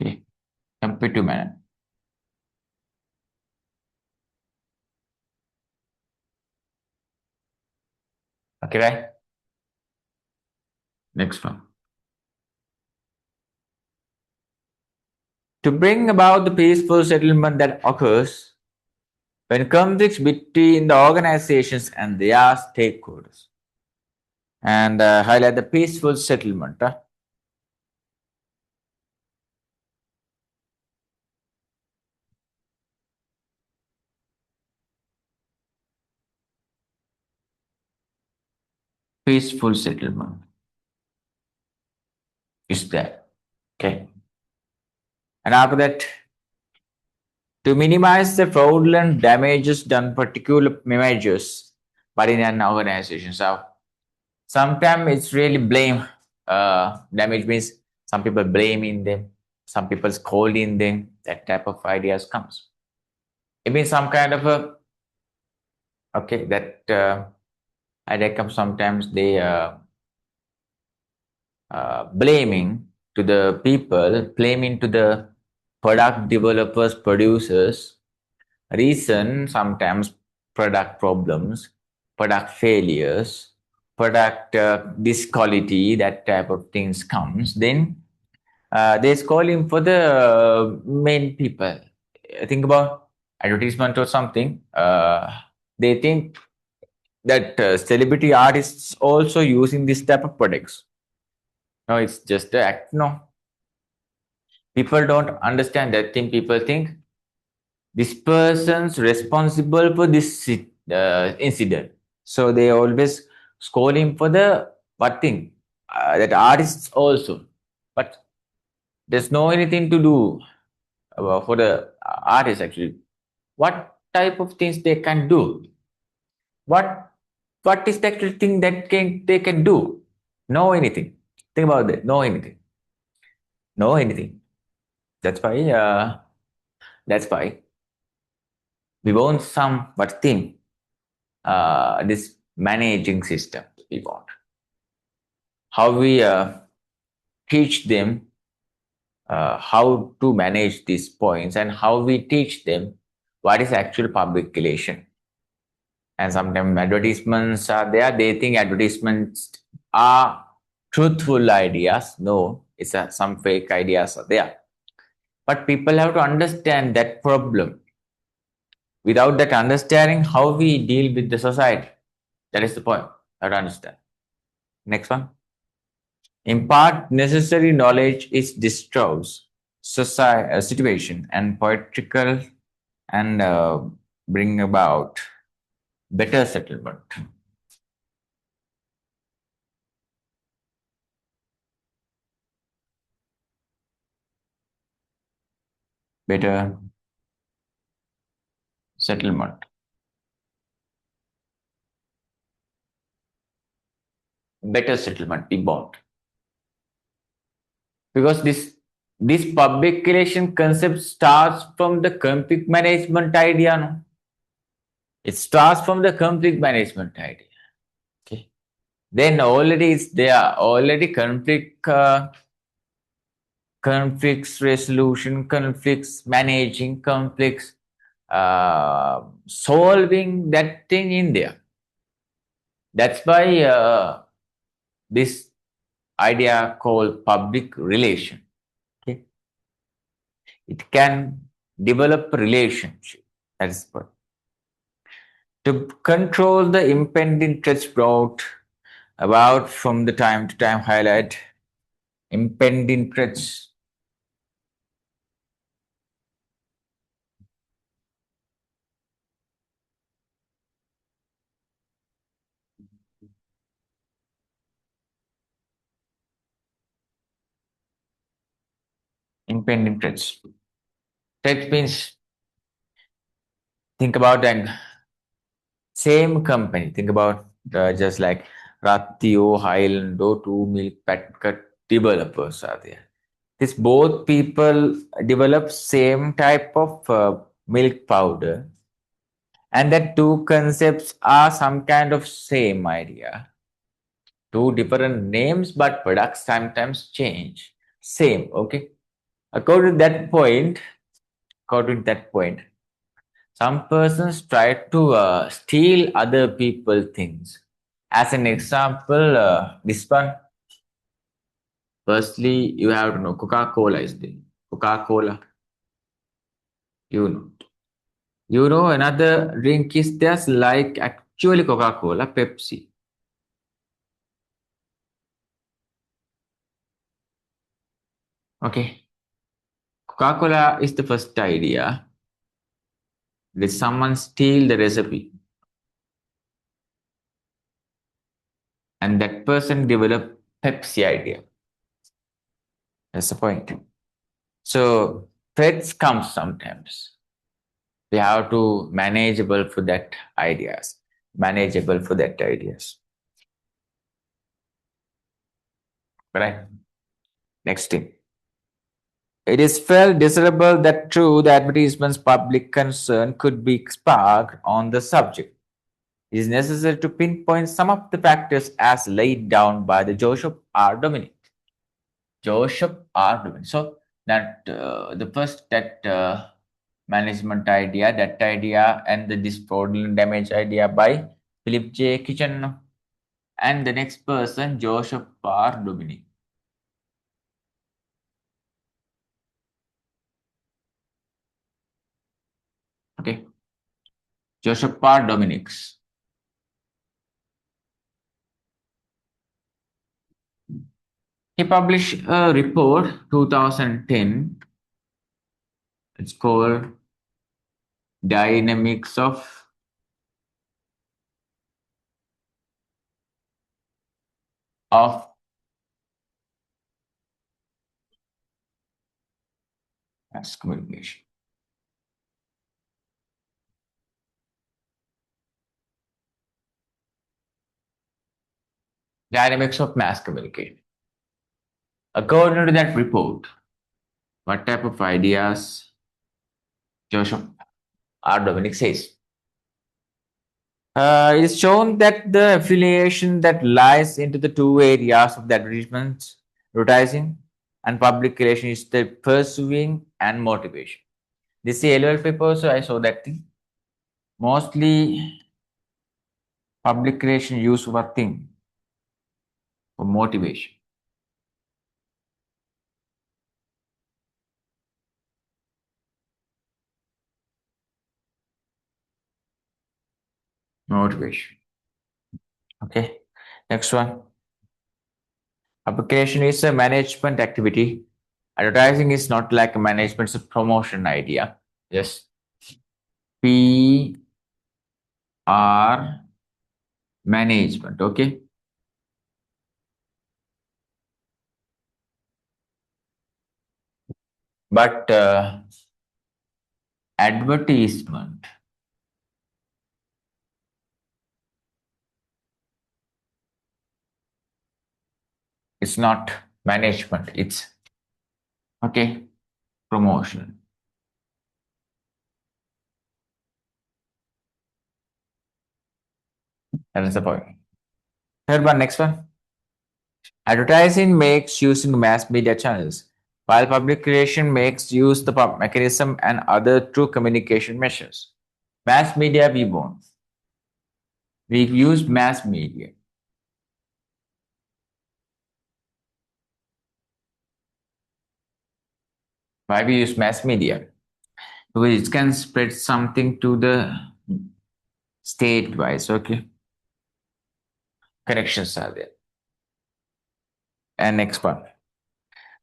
Okay. Competitive manner. Okay, right? Next one. To bring about the peaceful settlement that occurs when conflicts between the organizations and their stakeholders. And highlight the peaceful settlement. peaceful settlement is there. Okay. And after that, to minimize the fraudulent damages done particular measures, but in an organization. So sometimes it's really blame. Damage means some people blaming them, some people scolding them. That type of ideas comes. It means some kind of a okay that idea comes. Sometimes they blaming to the people, blaming to the product developers, producers. Reason sometimes product problems, product failures, product disquality, that type of things comes. Then they're calling for the main people. Think about advertisement or something. They think that celebrity artists also using this type of products. No, it's just the act. No, people don't understand that thing. People think this person's responsible for this incident. So they always score him for the what thing? That artists also. But there's no anything to do for the artists actually. What type of things they can do? What what is the actual thing that they can do? No anything. Think about that. No anything. No anything. That's why that's why we want some what thing this managing system we want. How we teach them how to manage these points and how we teach them what is actual public relation. And sometimes advertisements are there. They think advertisements are truthful ideas. No, some fake ideas are there. But people have to understand that problem. Without that understanding, how we deal with the society. That is the point. Have to understand. Next one. Impart necessary knowledge is destroys society, situation and poetical and bring about better settlement. Better settlement. Better settlement we want. Because this public relation concept starts from the conflict management idea. No? It starts from the conflict management idea. Okay. Then already it's there. Already conflicts resolution, conflicts managing, conflicts solving that thing in there. That's why this idea called public relation. Okay, it can develop a relationship. That's what. To control the impending threats brought about from the time to time highlight impending threats. Impending threats. Threat means think about an same company. Think about just like Ratio, Highlando, two milk packet developers are there. This both people develop same type of milk powder, and that two concepts are some kind of same idea. Two different names, but products sometimes change. Same, okay. According to that point, according to that point, some persons try to steal other people things. As an example, this one. Firstly, you have to know Coca-Cola is there. Coca-Cola, you know. You know another drink is just like actually Coca-Cola, Pepsi. Okay. Coca-Cola is the first idea. Did someone steal the recipe? and that person develop Pepsi idea. That's the point. So threats come sometimes. We have to manageable for that ideas. Manageable for that ideas. Right? Next thing. It is felt desirable that through the advertisements public concern could be sparked on the subject. It is necessary to pinpoint some of the factors as laid down by the Joseph R. Dominic. Joseph R. Dominic. So that the first that management idea, that idea, and the this fraudulent damage idea by Philip J. Kitchen, and the next person Joseph R. Dominic. Okay, Joseph R. Dominics. He published a report 2010. It's called Dynamics of Mass Communication. Dynamics of Mass Communication. According to that report, what type of ideas Joseph R. Dominic says? It is shown that the affiliation that lies into the two areas of the advertisement, advertising, and public relation is the pursuing and motivation. This LOL paper, so I saw that thing. Mostly public relation use one thing for motivation. Motivation. Okay. Next one. Application is a management activity. Advertising is not like a management, it's a promotion idea. Yes. PR management. Okay. But advertisement is not management, it's okay, promotion. That is the point. Third one, next one. Advertising makes using mass media channels, while public relation makes use the mechanism and other true communication measures. Mass media we want. We use mass media. Why we use mass media? Because it can spread something to the state wise, okay? Connections are there. And next one.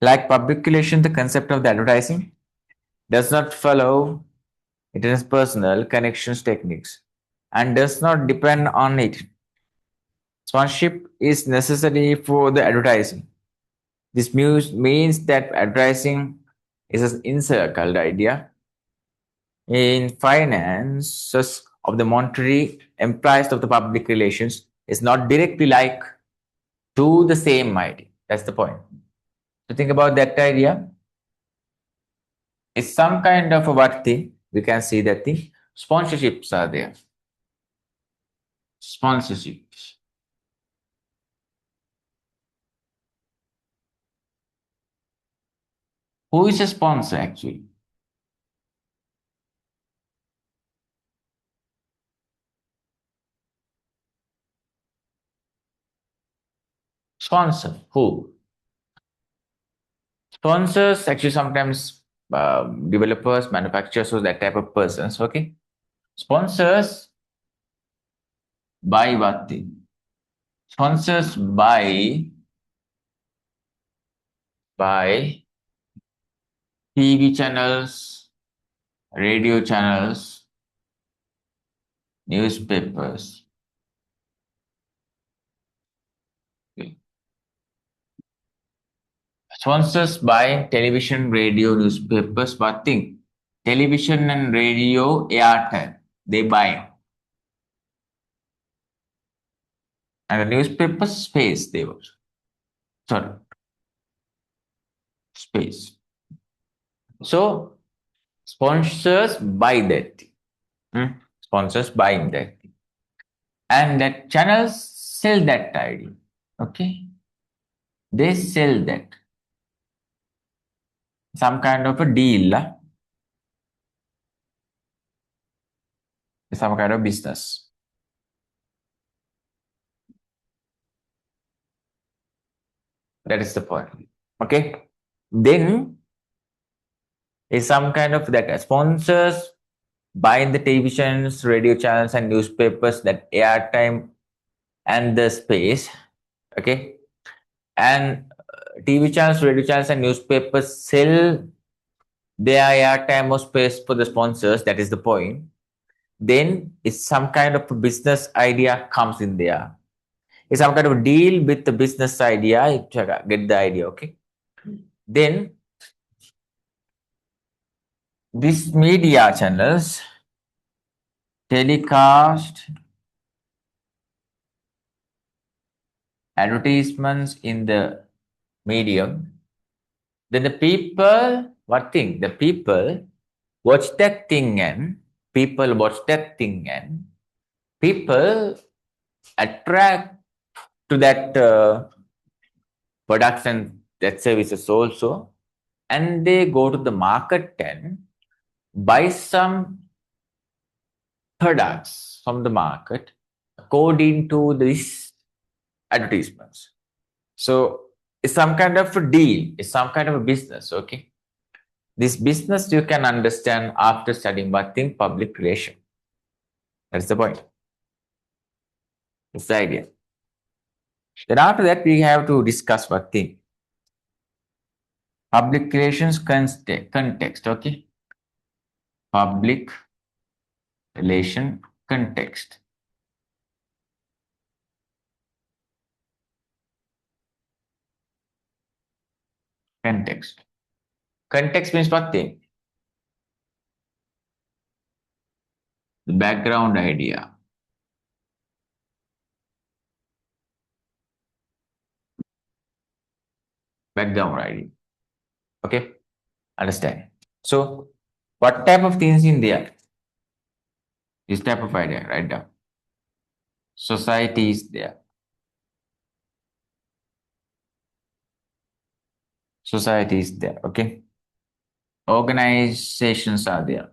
Like public relation, the concept of the advertising does not follow it is personal connections techniques and does not depend on it. Sponsorship is necessary for the advertising. This means that advertising is an encircled idea in finances of the monetary employees of the public relations is not directly like to the same idea. That's the point. So think about that idea. It's some kind of a what thing. We can see that thing. Sponsorships are there. Sponsorships. Who is a sponsor actually? Sponsor. Who? Sponsors actually sometimes developers, manufacturers, or that type of persons. Okay. Sponsors buy what thing? Sponsors buy TV channels, radio channels, newspapers, Sponsors by television, radio, newspapers. What thing? Television and radio airtime. They buy. And the newspaper space they were. Sorry, space. So sponsors buy that thing. Sponsors buying that thing. And that channels sell that idea. Okay. They sell that. Some kind of a deal. Some kind of business. That is the point. Okay. Then is some kind of that sponsors buy the televisions, radio channels, and newspapers that airtime and the space. Okay. And TV channels, radio channels, and newspapers sell their airtime or space for the sponsors. That is the point. Then it's some kind of a business idea comes in there. It's some kind of deal with the business idea. Get the idea, okay? Then these media channels telecast advertisements in the medium. Then the people, what thing? The people watch that thing and people attract to that products and that services also, and they go to the market and buy some products from the market according to these advertisements. So it's some kind of a deal, it's some kind of a business, okay? This business you can understand after studying what thing public relation. That's the point. That's the idea. Then after that, we have to discuss what thing. Public relations context, okay? Public relation context. Context. Context means what thing? The background idea. Background idea. Okay? Understand. So, what type of things in there? This type of idea, write down. Society is there. Society is there, okay? Organizations are there.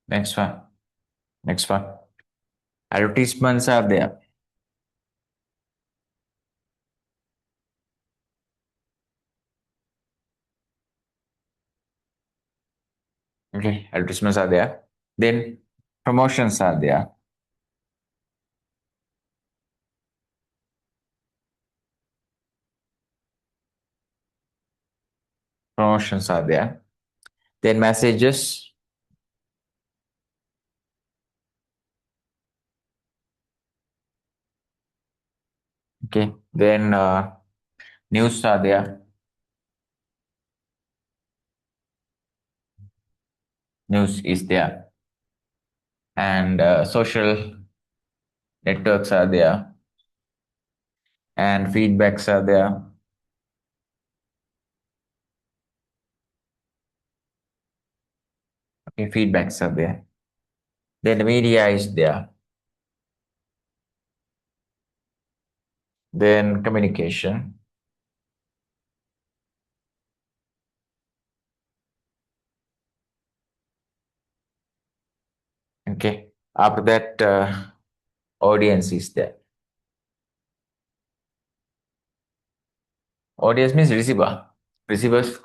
Next one. Next one. Advertisements are there. Okay, advertisements are there. Then promotions are there. Promotions are there. Then messages. Okay. Then news are there. News is there. And social networks are there. And feedbacks are there. Okay, feedbacks are there. Then the media is there. Then communication. Okay. After that, audience is there. Audience means receiver. Receivers.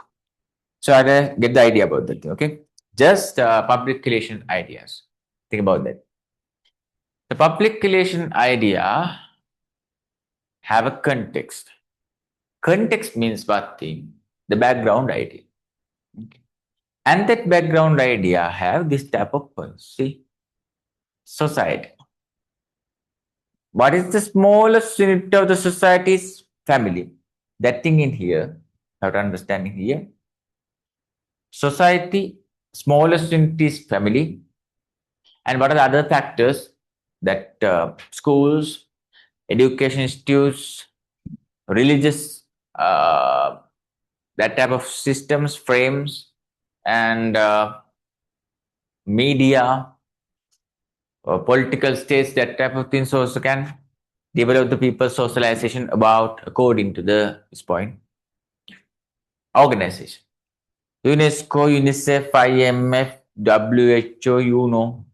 So I get the idea about that. Okay. Just public relation ideas. Think about that. The public relation idea have a context. Context means what thing? The background idea. Okay. And that background idea have this type of points. See, Society. What is the smallest unit of the society's family? That thing in here, have to understand in here. Society, smallest unit is family. And what are the other factors that schools, education institutes, religious, uh, that type of systems, frames, and media, political states, that type of things also can develop the people's socialization about according to the this point. Organization. UNESCO, UNICEF, IMF, WHO, you know.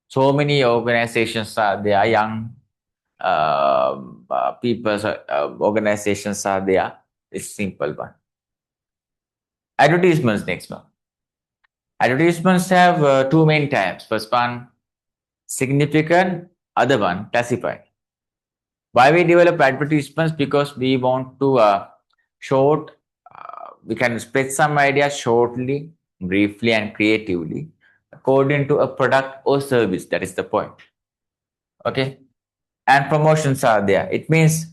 So many organizations are there, young people's organizations are there. It's simple one. Advertisements next one. Advertisements have two main types. First one, significant, other one, classified. Why we develop advertisements? Because we want to short, we can spread some ideas shortly, briefly, and creatively according to a product or service. That is the point. Okay. And promotions are there. It means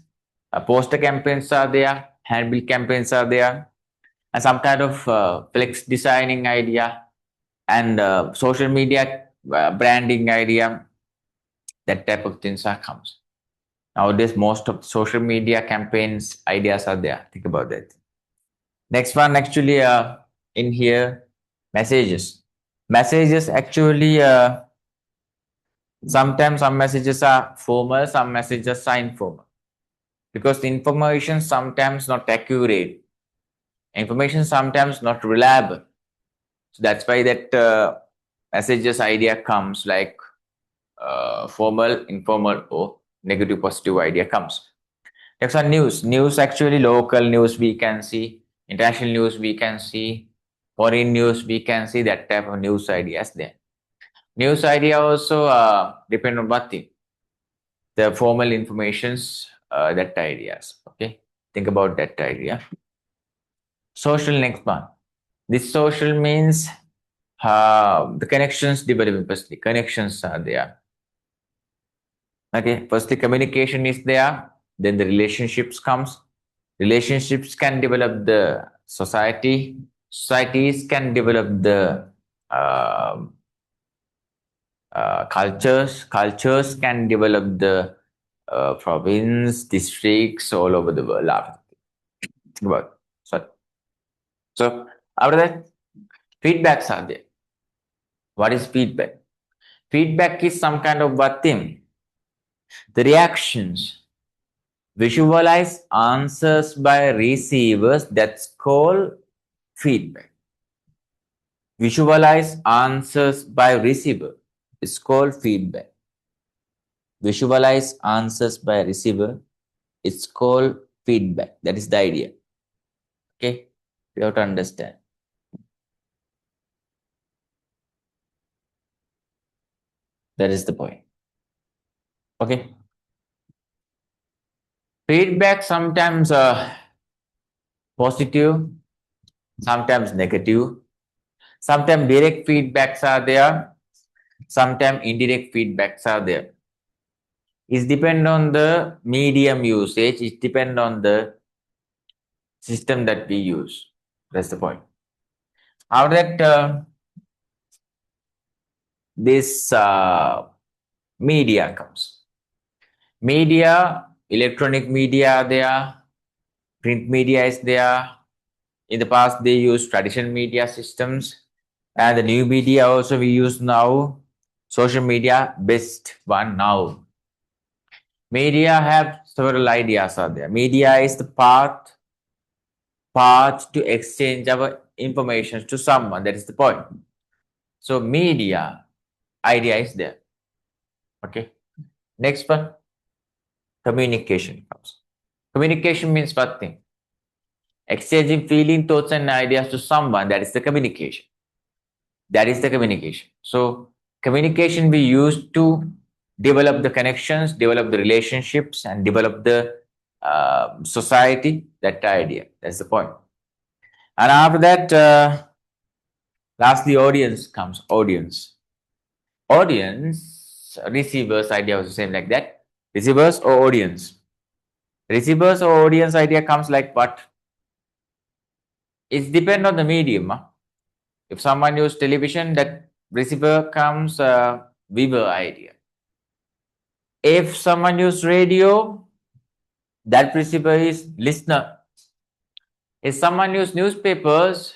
poster campaigns are there, handbill campaigns are there, and some kind of flex designing idea and social media branding idea. That type of things are comes. Nowadays, most of social media campaigns ideas are there. Think about that. Next one, actually, in here, messages. Messages actually, sometimes some messages are formal, some messages are informal. Because the information sometimes not accurate, information sometimes not reliable. So that's why that messages idea comes like formal, informal, or negative, positive idea comes. Next on news. News actually local news we can see, international news we can see, foreign news we can see, that type of news ideas there. News idea also depend on what thing? The formal informations, that ideas. Okay, think about that idea. Social next one. This social means the connections developing. Firstly, connections are there. Okay, firstly, communication is there. Then the relationships comes. Relationships can develop the society. Societies can develop the cultures. Cultures can develop the province, districts all over the world. Think about it. So after that, feedbacks are there. What is feedback? Feedback is some kind of what thing? The reactions. Visualize answers by receivers, that's called feedback. Visualize answers by receiver, it's called feedback. Visualize answers by receiver, it's called feedback. That is the idea. Okay, you have to understand. That is the point. Okay. Feedback sometimes positive, sometimes negative. Sometimes direct feedbacks are there, sometimes indirect feedbacks are there. It depends on the medium usage, it depends on the system that we use. That's the point. How that this media comes. Media, electronic media are there, print media is there. In the past, they used traditional media systems, and the new media also we use now. Social media, best one now. Media have several ideas are there. Media is the path to exchange our information to someone. That is the point. So media idea is there. Okay. Next one, communication comes. Communication means what thing? Exchanging feeling, thoughts, and ideas to someone. That is the communication. That is the communication. So communication we use to develop the connections, develop the relationships, and develop the society. That idea. That's the point. And after that, lastly, audience comes. Audience. Audience receivers idea also same like that. Receivers or audience. Receivers or audience idea comes like what? It depends on the medium. If someone use television, that receiver comes viewer idea. If someone use radio, that receiver is listener. If someone use newspapers,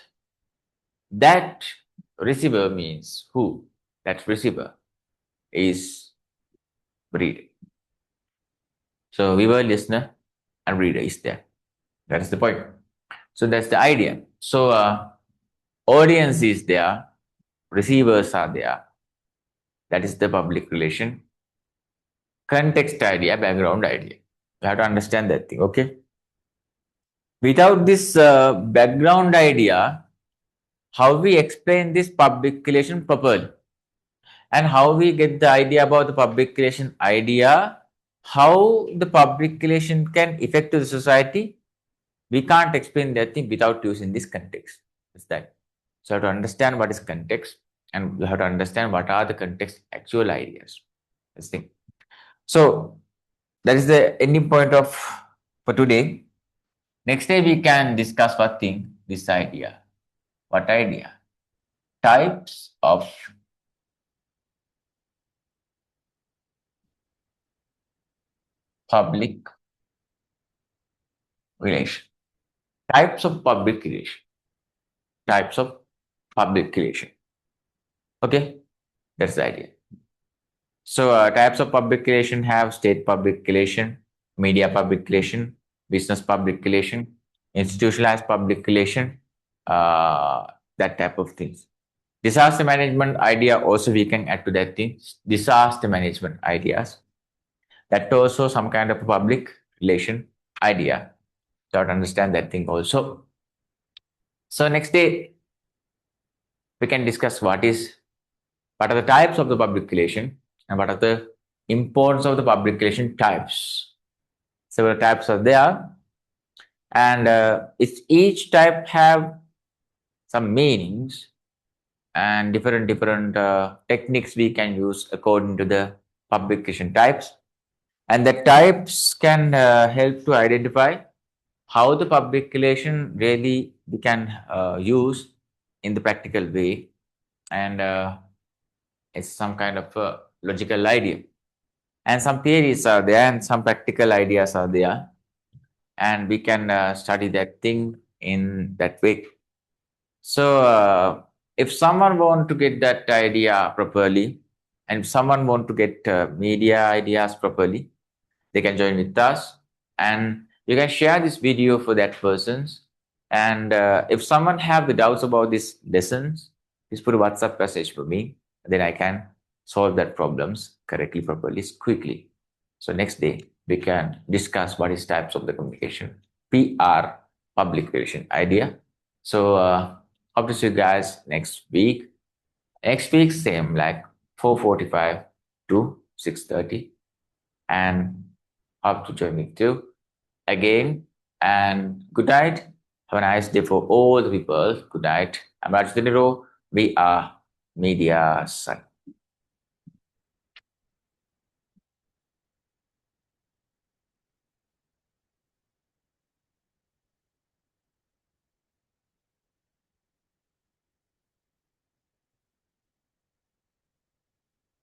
that receiver means who? That receiver is reader. So viewer, listener, and reader is there. That is the point. So that's the idea. So audience is there, receivers are there. That is the public relation. Context idea, background idea. You have to understand that thing, okay? Without this background idea, how we explain this public relation properly, and how we get the idea about the public relation idea, how the public relation can affect the society, we can't explain that thing without using this context. It's that. So you have to understand what is context, and you have to understand what are the context actual ideas. This thing. So that is the ending point of for today. Next day we can discuss what thing, this idea. What idea? Types of public relation. Types of public relation. Types of public relation. Okay, that's the idea. So types of public relation have state public relation, media public relation, business public relation, institutionalized public relation, that type of things. Disaster management idea also we can add to that thing. Disaster management ideas. That also some kind of public relation idea. So to understand that thing also. So next day we can discuss what are the types of the public relation and what are the importance of the public relation types. Several types are there, and each type have some meanings and different techniques we can use according to the public relation types, and the types can help to identify how the public relation really we can use in the practical way, and it's some kind of a logical idea, and some theories are there and some practical ideas are there, and we can study that thing in that way. So if someone want to get that idea properly, and if someone want to get media ideas properly, they can join with us, and you can share this video for that persons. And if someone have the doubts about these lessons, please put a WhatsApp message for me, then I can solve that problems correctly, properly, quickly. So next day we can discuss what is types of the communication, PR, public relation idea. So hope to see you guys next week. Next week same like 4:45 to 6:30, and hope to join me too again. And good night. Have a nice day for all the people. Good night. I'm Rajitha. We are Media Sun.